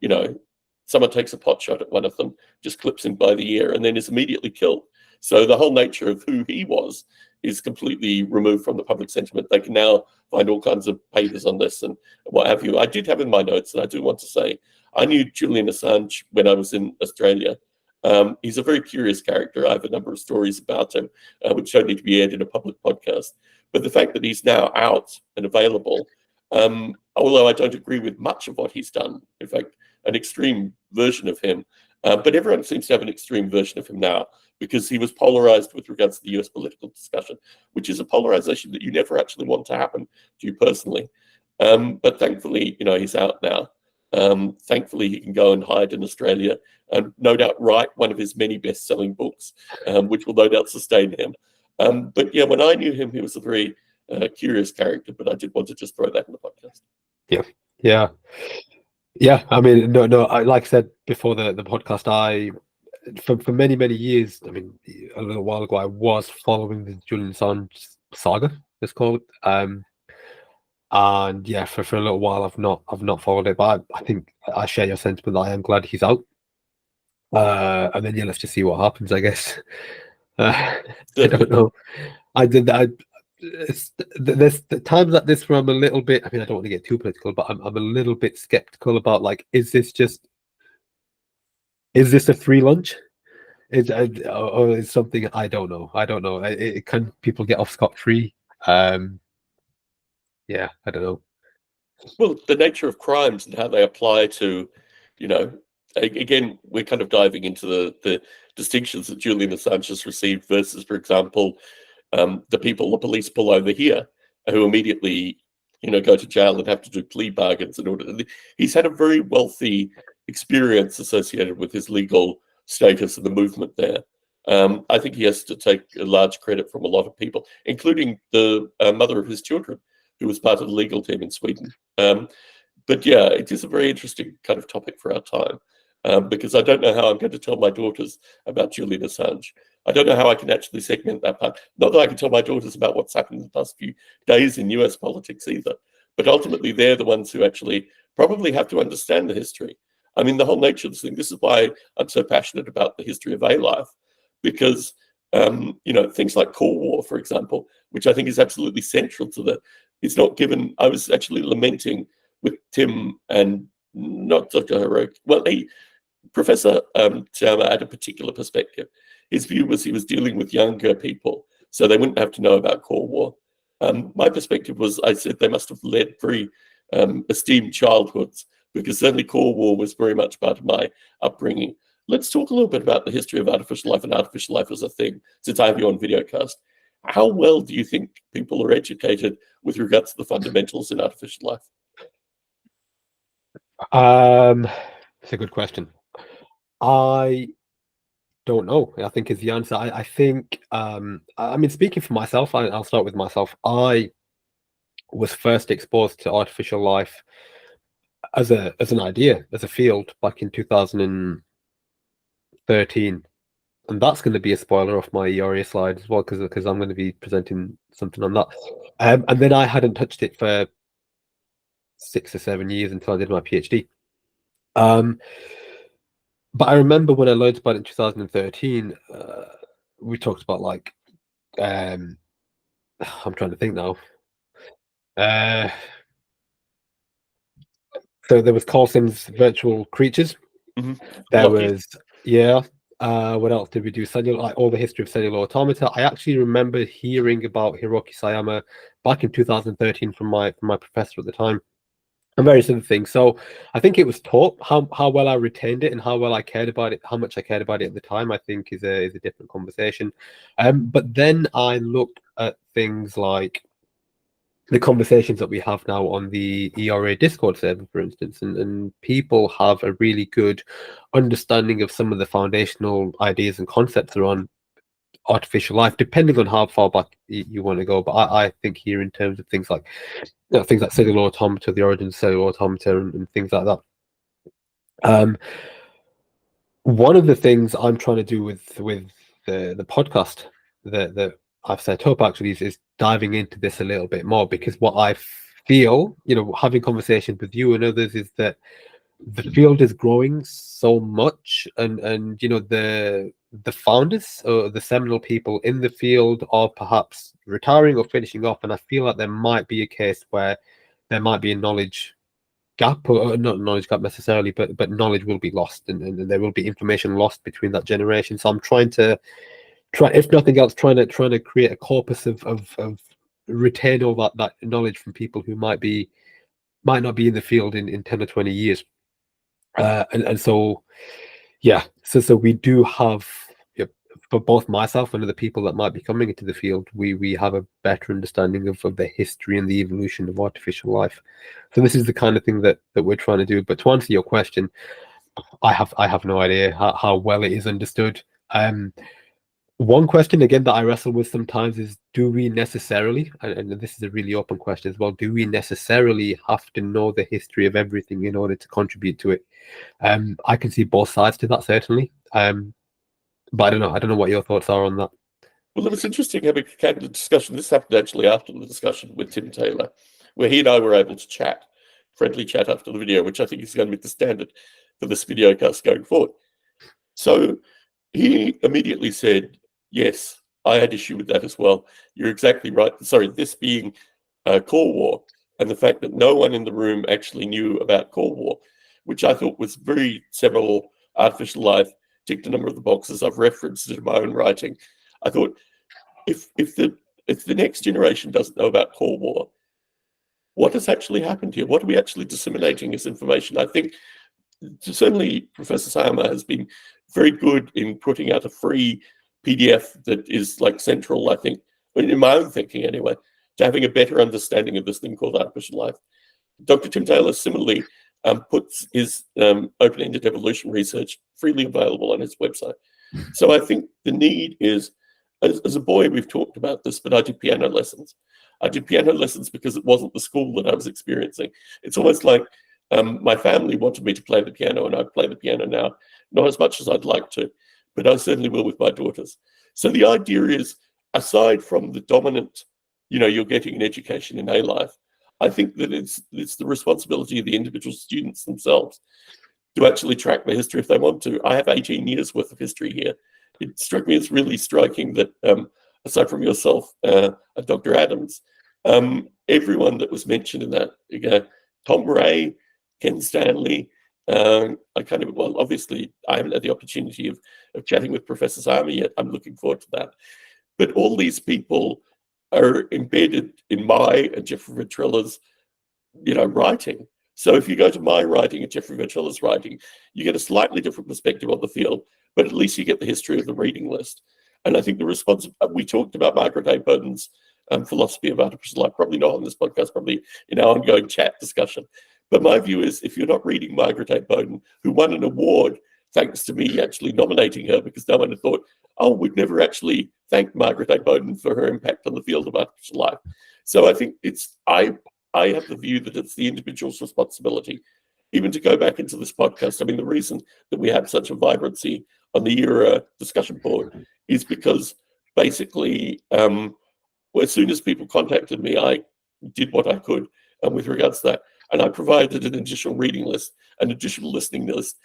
someone takes a pot shot at one of them, just clips him by the ear, and then is immediately killed. So the whole nature of who he was is completely removed from the public sentiment. They can now find all kinds of papers on this and what have you. I did have in my notes, and I do want to say, I knew Julian Assange when I was in Australia. He's a very curious character. I have a number of stories about him, which don't need to be aired in a public podcast. But the fact that he's now out and available, although I don't agree with much of what he's done, in fact, an extreme version of him, but everyone seems to have an extreme version of him now, because he was polarized with regards to the US political discussion, which is a polarization that you never actually want to happen to you personally. But thankfully, he's out now. Thankfully, he can go and hide in Australia and no doubt write one of his many best-selling books, which will no doubt sustain him. But yeah, when I knew him, he was a very curious character, but I did want to just throw that in the podcast. Yeah. I mean, no. Like I said before the podcast, for many years, I mean, a little while ago, I was following the Julian Assange saga, let's call it. And yeah, for a little while, I've not followed it, but I think I share your sentiment that I am glad he's out. And then let's just see what happens, I guess. I don't know. There's the times like this where I'm a little bit. I mean, I don't want to get too political, but I'm a little bit skeptical about, like, is this a free lunch? Or is something, I don't know. Can people get off scot-free? Yeah, I don't know. Well, the nature of crimes and how they apply to, again, we're kind of diving into the distinctions that Julian Assange has received versus, for example, the people the police pull over here, who immediately, go to jail and have to do plea bargains in order. He's had a very wealthy experience associated with his legal status and the movement there. I think he has to take a large credit from a lot of people, including the mother of his children, who was part of the legal team in Sweden. But yeah, it is a very interesting kind of topic for our time. because I don't know how I'm going to tell my daughters about Julian Assange. I don't know how I can actually segment that part. Not that I can tell my daughters about what's happened in the past few days in US politics either, but ultimately they're the ones who actually probably have to understand the history. I mean, the whole nature of this thing, this is why I'm so passionate about the history of A-Life, because, things like Cold War, for example, which I think is absolutely central to that, it's not given. I was actually lamenting with Tim and not Dr. Hiroki. Well, Professor Chama had a particular perspective. His view was he was dealing with younger people, so they wouldn't have to know about Cold War. My perspective was, I said they must have led very esteemed childhoods, because certainly Cold War was very much part of my upbringing. Let's talk a little bit about the history of artificial life and artificial life as a thing, since I have you on videocast. How well do you think people are educated with regards to the fundamentals in artificial life? It's a good question. I don't know, I think is the answer. I think, I mean, speaking for myself, I'll start with myself. I was first exposed to artificial life as an idea, as a field, back in 2013. And that's going to be a spoiler off my ERA slide as well, because I'm going to be presenting something on that. And then I hadn't touched it for 6 or 7 years until I did my PhD. But I remember when I learned about it in 2013, we talked about like, I'm trying to think now. So there was Carl Sims' Virtual Creatures. Mm-hmm. There was, yeah. What else did we do? Like all the history of cellular automata. I actually remember hearing about Hiroki Sayama back in 2013 from my professor at the time, and various other things. So I think it was taught. How well I retained it and how well I cared about it, how much I cared about it at the time, I think is a different conversation. But then I look at things like the conversations that we have now on the ERA Discord server, for instance, and people have a really good understanding of some of the foundational ideas and concepts around artificial life, depending on how far back you want to go. But I think here in terms of things like cellular automata, the origins of cellular automata, and things like that. One of the things I'm trying to do with the podcast that I've set up actually is diving into this a little bit more, because what I feel, having conversations with you and others, is that the field is growing so much, and the founders or the seminal people in the field are perhaps retiring or finishing off, and I feel like there might be a case where there might be a knowledge gap, or not knowledge gap necessarily, but knowledge will be lost, and there will be information lost between that generation. So I'm trying to, if nothing else, trying to create a corpus of retain all that knowledge from people who might not be in the field in 10 or 20 years. And so, yeah, so we do have, for both myself and other people that might be coming into the field, we have a better understanding of the history and the evolution of artificial life. So this is the kind of thing that we're trying to do. But to answer your question, I have no idea how well it is understood. One question again that I wrestle with sometimes is, do we necessarily, and this is a really open question as well, do we necessarily have to know the history of everything in order to contribute to it? I can see both sides to that, certainly. But I don't know what your thoughts are on that. Well, it was interesting having a candid discussion. This happened actually after the discussion with Tim Taylor, where he and I were able to friendly chat after the video, which I think is going to be the standard for this videocast going forward. So he immediately said, yes, I had issue with that as well. You're exactly right. Sorry, this being Cold War, and the fact that no one in the room actually knew about Cold War, which I thought was very seminal. Artificial life ticked a number of the boxes. I've referenced it in my own writing. I thought, if the next generation doesn't know about Cold War, what has actually happened here? What are we actually disseminating as information? I think certainly Professor Sayama has been very good in putting out a free PDF that is like central, I think, in my own thinking anyway, to having a better understanding of this thing called artificial life. Dr. Tim Taylor similarly puts his open-ended evolution research freely available on his website. So I think the need is, as a boy, we've talked about this, but I did piano lessons. I did piano lessons because it wasn't the school that I was experiencing. It's almost like My family wanted me to play the piano, and I play the piano now, not as much as I'd like to, but I certainly will with my daughters. So the idea is, aside from the dominant, you're getting an education in A life, I think that it's the responsibility of the individual students themselves to actually track their history if they want to. I have 18 years worth of history here. It struck me as really striking that, aside from yourself, Dr. Adams, everyone that was mentioned in that, Tom Ray, Ken Stanley, obviously I haven't had the opportunity of chatting with Professor Sayama yet. I'm looking forward to that. But all these people are embedded in my and Jeffrey Venturella's, writing. So if you go to my writing and Jeffrey Venturella's writing, you get a slightly different perspective on the field, but at least you get the history of the reading list. And I think the response, we talked about Margaret A. Bowden's philosophy of artificial life, probably not on this podcast, probably in our ongoing chat discussion. But my view is, if you're not reading Margaret A. Bowden, who won an award thanks to me actually nominating her, because no one had thought, oh, we'd never actually thanked Margaret A. Bowden for her impact on the field of artificial life. So I think I have the view that it's the individual's responsibility, even to go back into this podcast. I mean, the reason that we have such a vibrancy on the ERA discussion board is because basically, as soon as people contacted me, I did what I could with regards to that. And I provided an additional reading list, an additional listening list,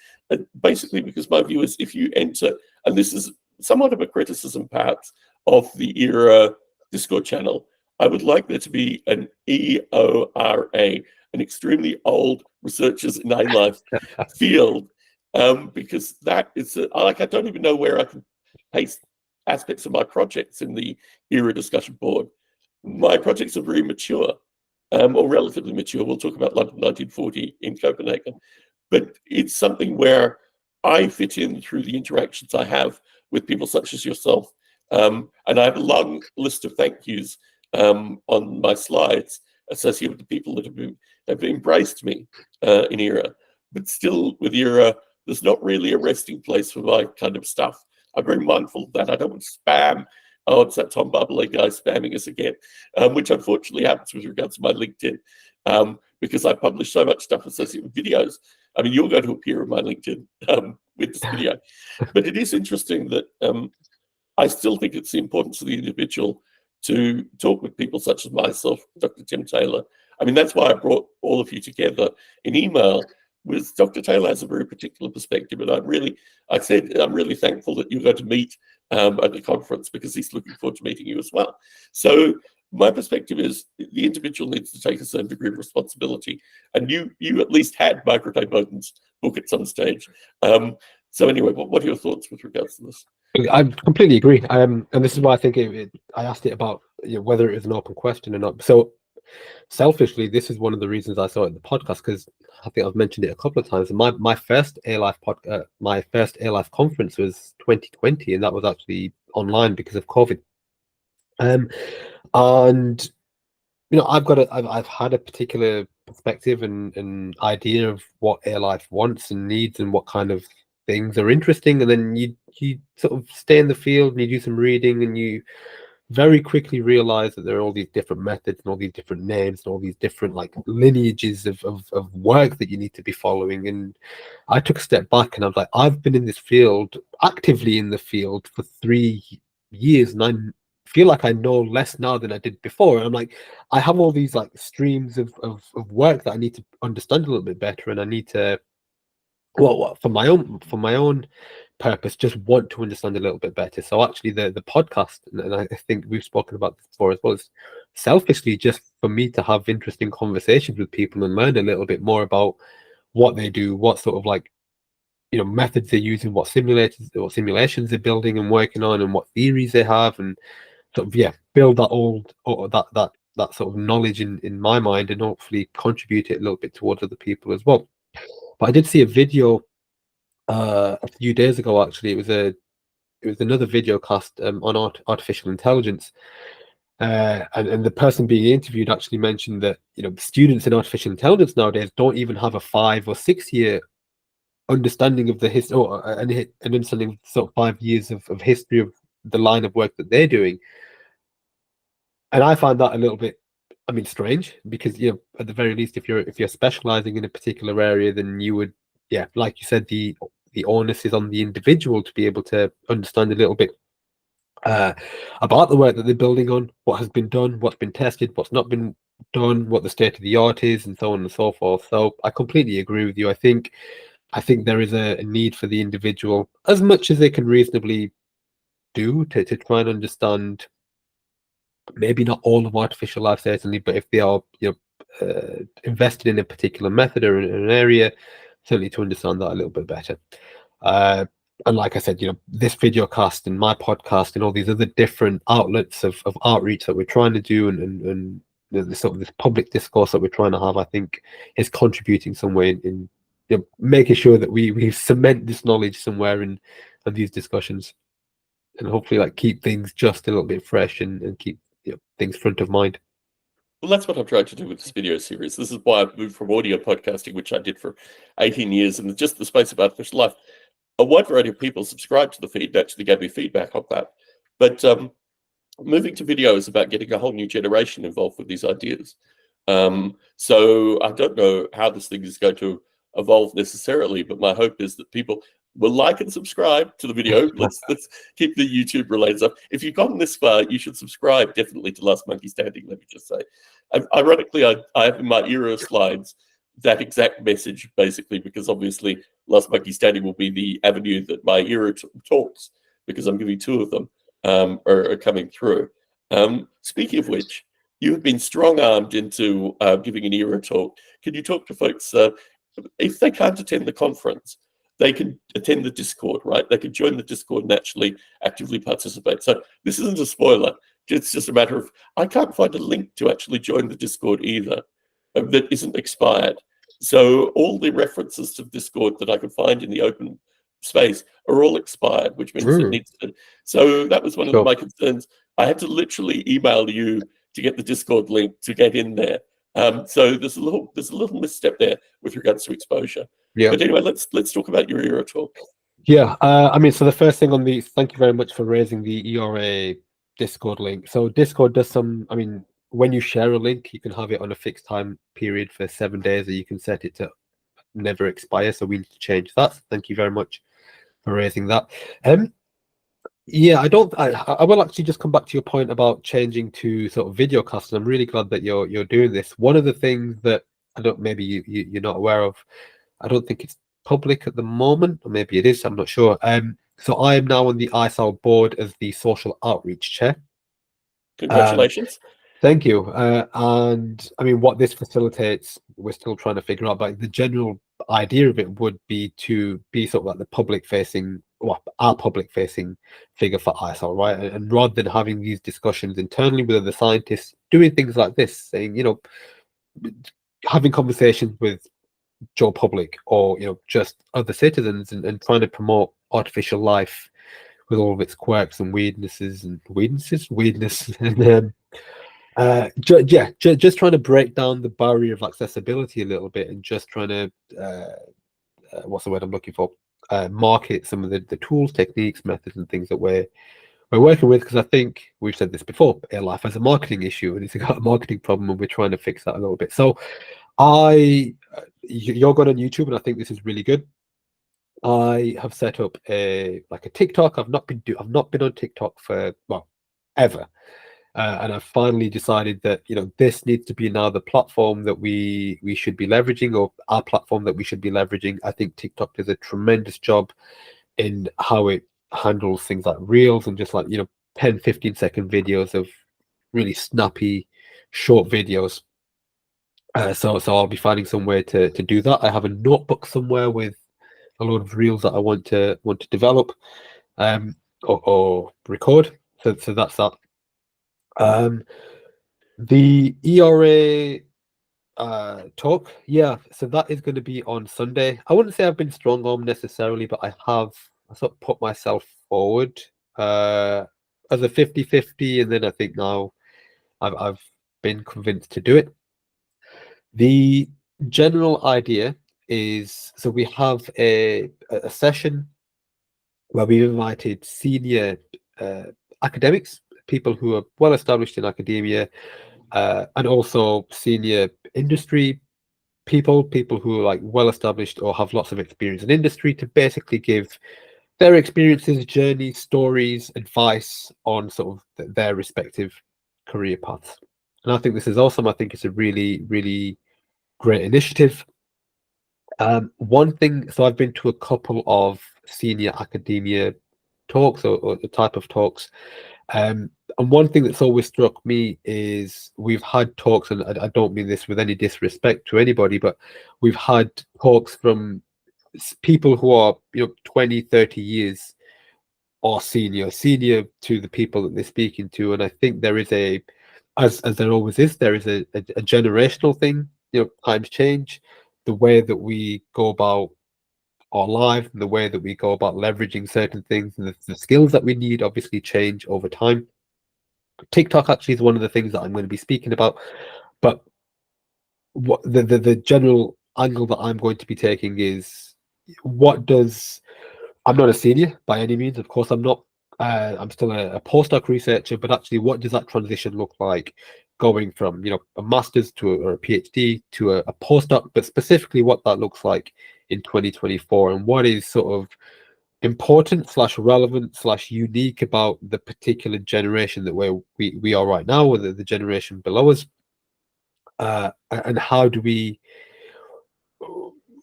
basically because my view is, if you enter, and this is somewhat of a criticism perhaps of the ERA Discord channel, I would like there to be an EORA, an extremely old researchers in A-Life field, because that is, I don't even know where I can paste aspects of my projects in the ERA discussion board. My projects are very mature, or relatively mature. We'll talk about London 1940 in Copenhagen. But it's something where I fit in through the interactions I have with people such as yourself. And I have a long list of thank yous on my slides associated with the people that have embraced me in ERA. But still, with ERA, there's not really a resting place for my kind of stuff. I'm very mindful of that. I don't want to spam. Oh, it's that Tom Barbalet guy spamming us again, which unfortunately happens with regards to my LinkedIn, because I publish so much stuff associated with videos. I mean, you're going to appear on my LinkedIn with this video. But it is interesting that I still think it's the importance of the individual to talk with people such as myself, Dr. Tim Taylor. I mean, that's why I brought all of you together in email. With Dr. Taylor has a very particular perspective, and I'm really thankful that you're going to meet at the conference, because he's looking forward to meeting you as well. So my perspective is, the individual needs to take a certain degree of responsibility, and you at least had Margaret A. Bowden's book at some stage. So anyway, what are your thoughts with regards to this? I completely agree, and this is why I think I asked it about whether it was an open question or not. So selfishly, this is one of the reasons I saw it in the podcast, because I think I've mentioned it a couple of times. My first A-Life my first A-Life conference was 2020, and that was actually online because of COVID. And I've had a particular perspective and idea of what A-Life wants and needs, and what kind of things are interesting. And then you sort of stay in the field and you do some reading, and you very quickly realize that there are all these different methods and all these different names and all these different lineages of work that you need to be following. And I took a step back, and I was like, I've been in this field, actively in the field, for 3 years, and I feel like I know less now than I did before. And I'm like, I have all these streams of work that I need to understand a little bit better, and I need to, for my own purpose, just want to understand a little bit better. So actually the podcast, and I think we've spoken about this before as well, is selfishly just for me to have interesting conversations with people and learn a little bit more about what they do, what sort of methods they're using, what simulations they're building and working on, and what theories they have, and sort of build that sort of knowledge in my mind, and hopefully contribute it a little bit towards other people as well. But I did see a video a few days ago. Actually, it was another video cast on artificial intelligence, and the person being interviewed actually mentioned that students in artificial intelligence nowadays don't even have a 5 or 6 year understanding of the history, or an understanding of sort of 5 years of history of the line of work that they're doing. And I find that a little bit I mean, strange, because at the very least, if you're specializing in a particular area, then you would, yeah, like you said, the onus is on the individual to be able to understand a little bit about the work that they're building on, what has been done, what's been tested, what's not been done, what the state of the art is, and so on and so forth. So I completely agree with you. I think there is a need for the individual, as much as they can reasonably do, to try and understand maybe not all of artificial life, certainly, but if they are invested in a particular method or in an area, certainly to understand that a little bit better. And like I said, this video cast and my podcast and all these other different outlets of outreach that we're trying to do, and the sort of this public discourse that we're trying to have, I think is contributing some way in making sure that we cement this knowledge somewhere in these discussions, and hopefully like keep things just a little bit fresh and keep things front of mind. Well, that's what I'm trying to do with this video series. This is why I've moved from audio podcasting, which I did for 18 years, and just the space of artificial life. A wide variety of people subscribed to the feed and actually gave me feedback on that. But moving to video is about getting a whole new generation involved with these ideas. So I don't know how this thing is going to evolve necessarily, but my hope is that people will like and subscribe to the video. Let's keep the YouTube related stuff. If you've gotten this far, you should subscribe definitely to Last Monkey Standing, let me just say. Ironically, I have in my era slides that exact message, basically, because obviously Last Monkey Standing will be the avenue that my era talks, because I'm giving two of them are coming through. Speaking of which, you have been strong-armed into giving an era talk. Can you talk to folks, if they can't attend the conference, they can attend the Discord, right? They can join the Discord and actually actively participate. So this isn't a spoiler. It's just a matter of, I can't find a link to actually join the Discord either that isn't expired. So all the references to Discord that I could find in the open space are all expired, which means it needs to. So that was one of my concerns. I had to literally email you to get the Discord link to get in there. So there's a little misstep there with regards to exposure. Yeah. But anyway, let's talk about your era talk. Yeah. I mean, so the first thing on the, thank you very much for raising the ERA Discord link. So Discord does some, I mean, when you share a link, you can have it on a fixed time period for 7 days, or you can set it to never expire. So we need to change that. Thank you very much for raising that. Yeah, I will actually just come back to your point about changing to sort of video cast. I'm really glad that you're doing this. One of the things that maybe you're not aware of, I don't think it's public at the moment, or maybe it is, I'm not sure. So I am now on the ISAL board as the social outreach chair. Congratulations. Thank you. And I mean, what this facilitates, we're still trying to figure out, but the general idea of it would be to be sort of like the public-facing, well, our public-facing figure for ISAL, right? And rather than having these discussions internally with other scientists, doing things like this, saying, having conversations with Joe Public or, just other citizens and trying to promote artificial life with all of its quirks and weirdness and just trying to break down the barrier of accessibility a little bit, and just trying to what's the word I'm looking for, market some of the tools, techniques, methods and things that we're working with, because I think we've said this before, air life has a marketing issue and it's got a marketing problem, and we're trying to fix that a little bit. So you're going on YouTube, and I think this is really good. I have set up a TikTok. I've not been on TikTok for ever. And I've finally decided that this needs to be now the platform that we should be leveraging, or our platform that we should be leveraging. I think TikTok does a tremendous job in how it handles things like reels and just 10-15 second videos of really snappy short videos. So I'll be finding some way to do that. I have a notebook somewhere with a lot of reels that I want to develop or record. So that's that. The ERA talk, yeah, so that is going to be on Sunday. I wouldn't say I've been strong-armed necessarily, but I sort of put myself forward as a 50-50, and then I think now I've been convinced to do it. The general idea is, so we have a session where we've invited senior academics, people who are well established in academia, and also senior industry people who are like well established or have lots of experience in industry, to basically give their experiences, journeys, stories, advice on sort of their respective career paths. And I think this is awesome. I think it's a really, really great initiative. One thing, so I've been to a couple of senior academia talks or the type of talks. And one thing that's always struck me is we've had talks, and I don't mean this with any disrespect to anybody, but we've had talks from people who are 20, 30 years or senior to the people that they're speaking to. And I think there is as there always is, there is a generational thing. Times change, the way that we go about our life, and the way that we go about leveraging certain things, and the skills that we need obviously change over time. TikTok actually is one of the things that I'm going to be speaking about, but what the general angle that I'm going to be taking is, I'm not a senior by any means, of course I'm not. I'm still a postdoc researcher, but actually, what does that transition look like, going from a master's or a PhD to a postdoc, but specifically what that looks like in 2024, and what is sort of important / relevant / unique about the particular generation that we are right now, or the generation below us, and how do we,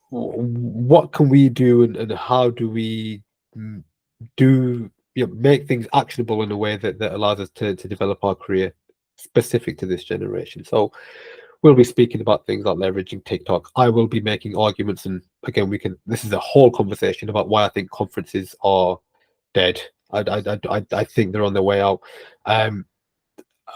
what can we do, and how do we make things actionable in a way that allows us to develop our career specific to this generation. So we'll be speaking about things like leveraging TikTok. I will be making arguments, and again, this is a whole conversation about why I think conferences are dead. I think they're on their way out.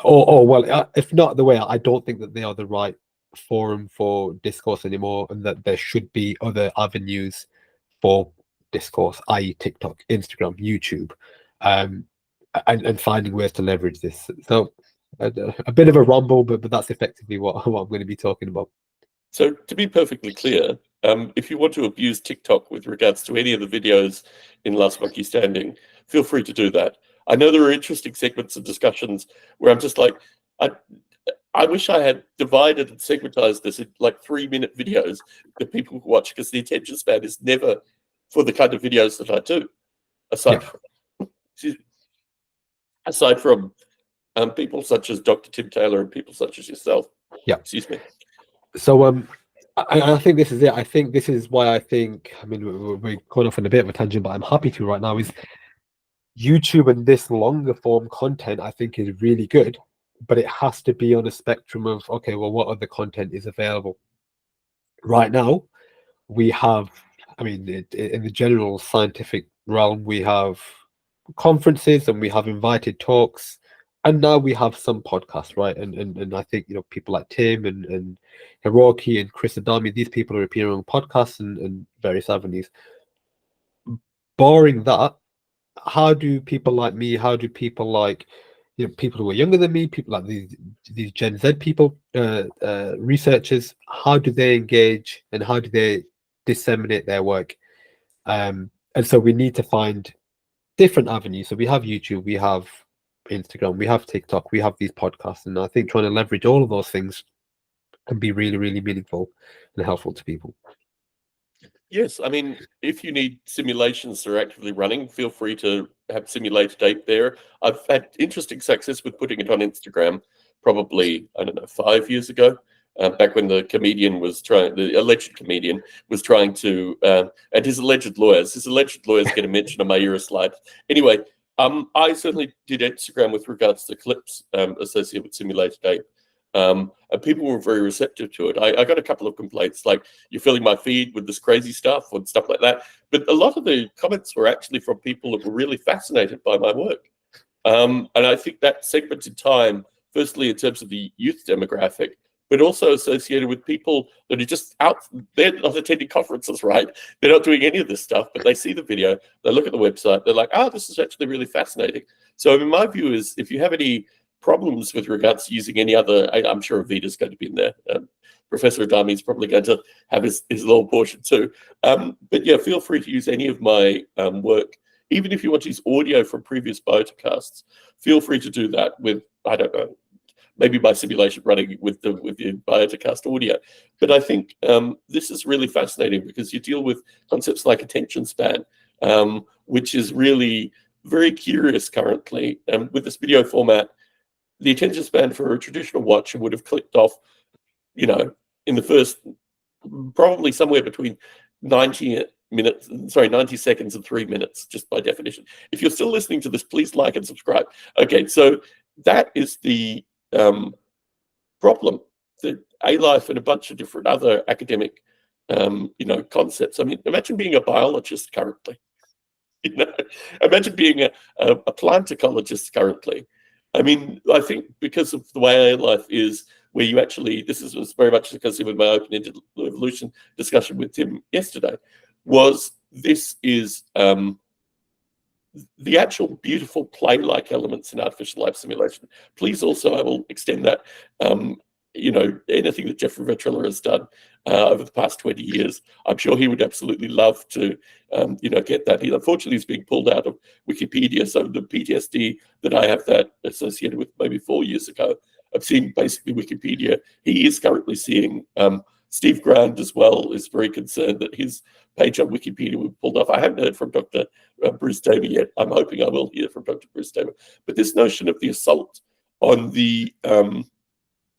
Well, if not the way out, I don't think that they are the right forum for discourse anymore, and that there should be other avenues for discourse, i.e. TikTok, Instagram, YouTube, and finding ways to leverage this. So a bit of a rumble, but that's effectively what I'm going to be talking about. So to be perfectly clear, if you want to abuse TikTok with regards to any of the videos in Last Monkey Standing, feel free to do that. I know there are interesting segments of discussions where I'm just like, I wish I had divided and segmentized this in like 3-minute videos that people can watch, because the attention span is never for the kind of videos that I do, aside from people such as Dr. Tim Taylor and people such as yourself. Yeah. Excuse me. So I think this is it. I think this is why I mean, we're going off on a bit of a tangent, but I'm happy to right now, is YouTube and this longer form content I think is really good, but it has to be on a spectrum of, okay, well, what other content is available? Right now, we have, I mean, in the general scientific realm, we have conferences and we have invited talks, and now we have some podcasts, right? And I think people like Tim and Hiroki and Chris Adami, these people are appearing on podcasts and various avenues. Barring that, how do people like me, how do people like people who are younger than me, people like these Gen Z people, researchers, how do they engage and how do they disseminate their work? And so we need to find different avenues. So we have YouTube, we have Instagram, we have TikTok, we have these podcasts, and I think trying to leverage all of those things can be really, really meaningful and helpful to people. Yes, I mean, if you need simulations that are actively running, feel free to have simulated ape there. I've had interesting success with putting it on Instagram, probably, I don't know, 5 years ago, back when the alleged comedian was trying to, and his alleged lawyers get a mention on my Era slide. Anyway, I certainly did Instagram with regards to clips associated with simulated ape. And people were very receptive to it. I got a couple of complaints, like, you're filling my feed with this crazy stuff and stuff like that. But a lot of the comments were actually from people that were really fascinated by my work. And I think that segment in time, firstly, in terms of the youth demographic, but also associated with people that are just out, they're not attending conferences, right? They're not doing any of this stuff, but they see the video, they look at the website, they're like, oh, this is actually really fascinating. So I mean, my view is, if you have any problems with regards to using any other, I'm sure Avita's going to be in there. Professor Adami is probably going to have his little portion too. But yeah, feel free to use any of my work. Even if you want to use audio from previous Biotacasts, feel free to do that with, I don't know, maybe my simulation running with the Biotacast audio. But I think this is really fascinating because you deal with concepts like attention span, which is really very curious currently. With this video format, the attention span for a traditional watcher would have clicked off, in the first, probably somewhere between 90 seconds and 3 minutes, just by definition. If you're still listening to this, please like and subscribe. Okay, so that is the problem that A-Life and a bunch of different other academic, concepts. I mean, imagine being a biologist currently. Imagine being a plant ecologist currently. I mean, I think because of the way A-Life is, where you actually, was very much because of my open evolution discussion with Tim yesterday, was this is the actual beautiful play-like elements in artificial life simulation. Please also, I will extend that, anything that Jeffrey Vetrella has done over the past 20 years, I'm sure he would absolutely love to, get that. He unfortunately is being pulled out of Wikipedia, so the PTSD that I have that associated with maybe 4 years ago, I've seen basically Wikipedia. He is currently seeing Steve Grand as well is very concerned that his page on Wikipedia will be pulled off. I haven't heard from Dr. Bruce Tamer yet. I'm hoping I will hear from Dr. Bruce Tamer. But this notion of the assault on the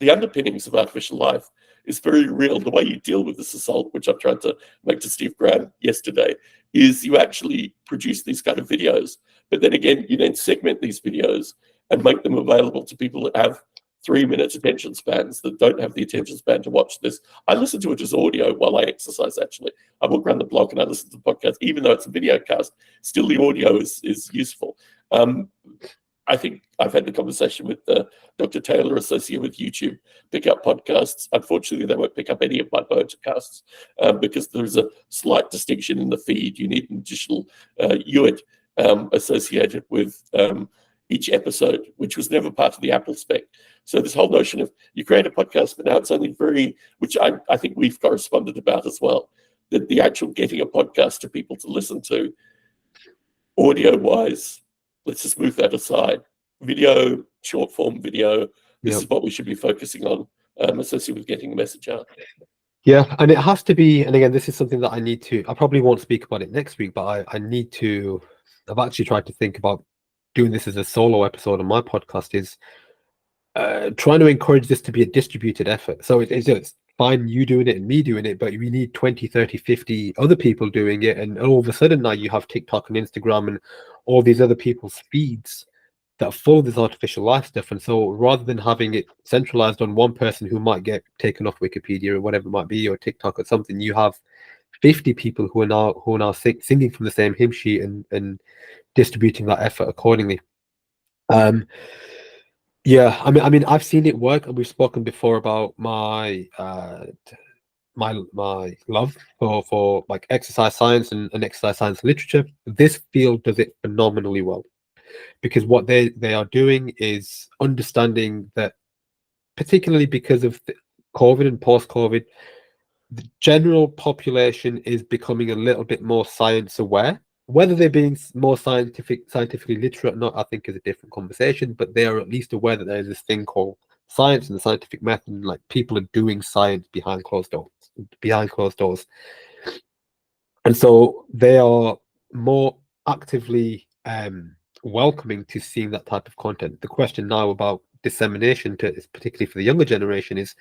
underpinnings of artificial life is very real. The way you deal with this assault, which I've tried to make to Steve Grand yesterday, is you actually produce these kind of videos. But then again, you then segment these videos and make them available to people that have 3 minute attention spans, that don't have the attention span to watch this. I listen to it as audio while I exercise, actually. I walk around the block and I listen to the podcast, even though it's a video cast, still the audio is useful. I think I've had the conversation with Dr. Taylor, associated with YouTube, pick up podcasts. Unfortunately, they won't pick up any of my podcasts because there's a slight distinction in the feed. You need an additional UID associated with each episode, which was never part of the Apple spec. So this whole notion of you create a podcast, but now it's only which I think we've corresponded about as well, that the actual getting a podcast to people to listen to, audio-wise, let's just move that aside. Video, short form video, this is what we should be focusing on, associated with getting the message out. Yeah, and it has to be, and again, this is something that I probably won't speak about it next week, but I've actually tried to think about doing this as a solo episode on my podcast, is trying to encourage this to be a distributed effort. So it's fine you doing it and me doing it, but we need 20, 30, 50 other people doing it. And all of a sudden now you have TikTok and Instagram and all these other people's feeds that are full of this artificial life stuff. And so rather than having it centralized on one person who might get taken off Wikipedia or whatever it might be, or TikTok or something, you have 50 people who are now singing from the same hymn sheet and distributing that effort accordingly. Yeah, I mean, I've seen it work, and we've spoken before about my love for like exercise science and exercise science literature. This field does it phenomenally well, because what they are doing is understanding that, particularly because of COVID and post-COVID, the general population is becoming a little bit more science aware. Whether they're being more scientifically literate or not, I think is a different conversation, but they are at least aware that there is this thing called science and the scientific method, and like people are doing science behind closed doors. And so they are more actively welcoming to seeing that type of content. The question now about dissemination, particularly for the younger generation, is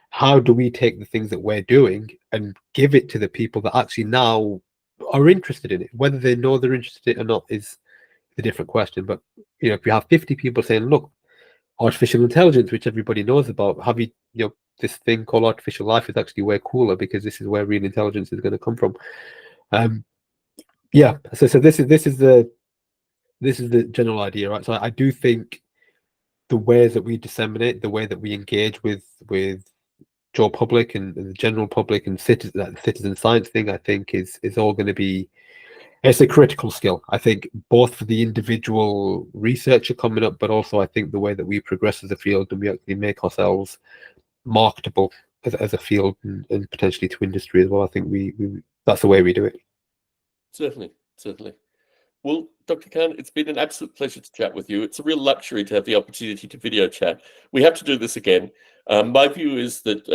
how do we take the things that we're doing and give it to the people that actually now are interested in it? Whether they know they're interested in it or not is a different question. But if you have 50 people saying, look, artificial intelligence, which everybody knows about, this thing called artificial life is actually way cooler, because this is where real intelligence is going to come from. So this is the general idea, right? So I do think the ways that we disseminate, the way that we engage with Joe public and the general public and citizen science thing, I think is all going to be, it's a critical skill, I think, both for the individual researcher coming up, but also I think the way that we progress as a field and we actually make ourselves marketable as a field and potentially to industry as well. I think we that's the way we do it. Certainly. Well, Dr. Khan, it's been an absolute pleasure to chat with you. It's a real luxury to have the opportunity to video chat. We have to do this again. My view is that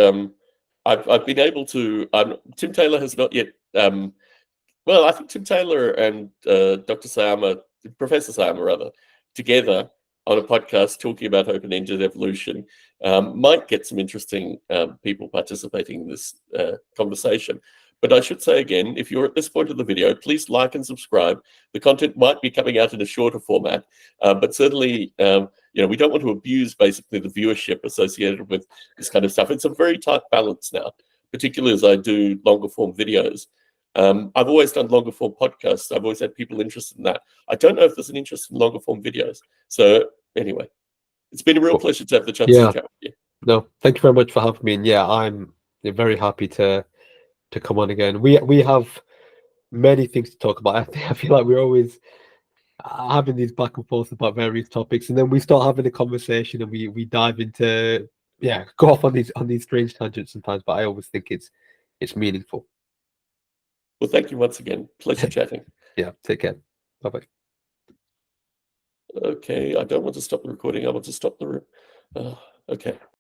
I've been able to. Tim Taylor has not yet. Well, I think Tim Taylor and Dr. Sayama, Professor Sayama rather, together on a podcast talking about open-ended evolution might get some interesting people participating in this conversation. But I should say again, if you're at this point of the video, please like and subscribe. The content might be coming out in a shorter format, but certainly, we don't want to abuse basically the viewership associated with this kind of stuff. It's a very tight balance now, particularly as I do longer form videos. I've always done longer form podcasts. I've always had people interested in that. I don't know if there's an interest in longer form videos. So anyway, it's been a real pleasure to have the chance to chat with you. No, thank you very much for having me. And yeah, I'm very happy to come on again. We have many things to talk about. I feel like we're always having these back and forth about various topics, and then we start having a conversation and we dive into go off on these strange tangents sometimes. But I always think it's meaningful. Well, thank you once again. Pleasure chatting. Yeah, take care. Bye-bye. Okay, I don't want to stop the recording. I want to stop the... okay.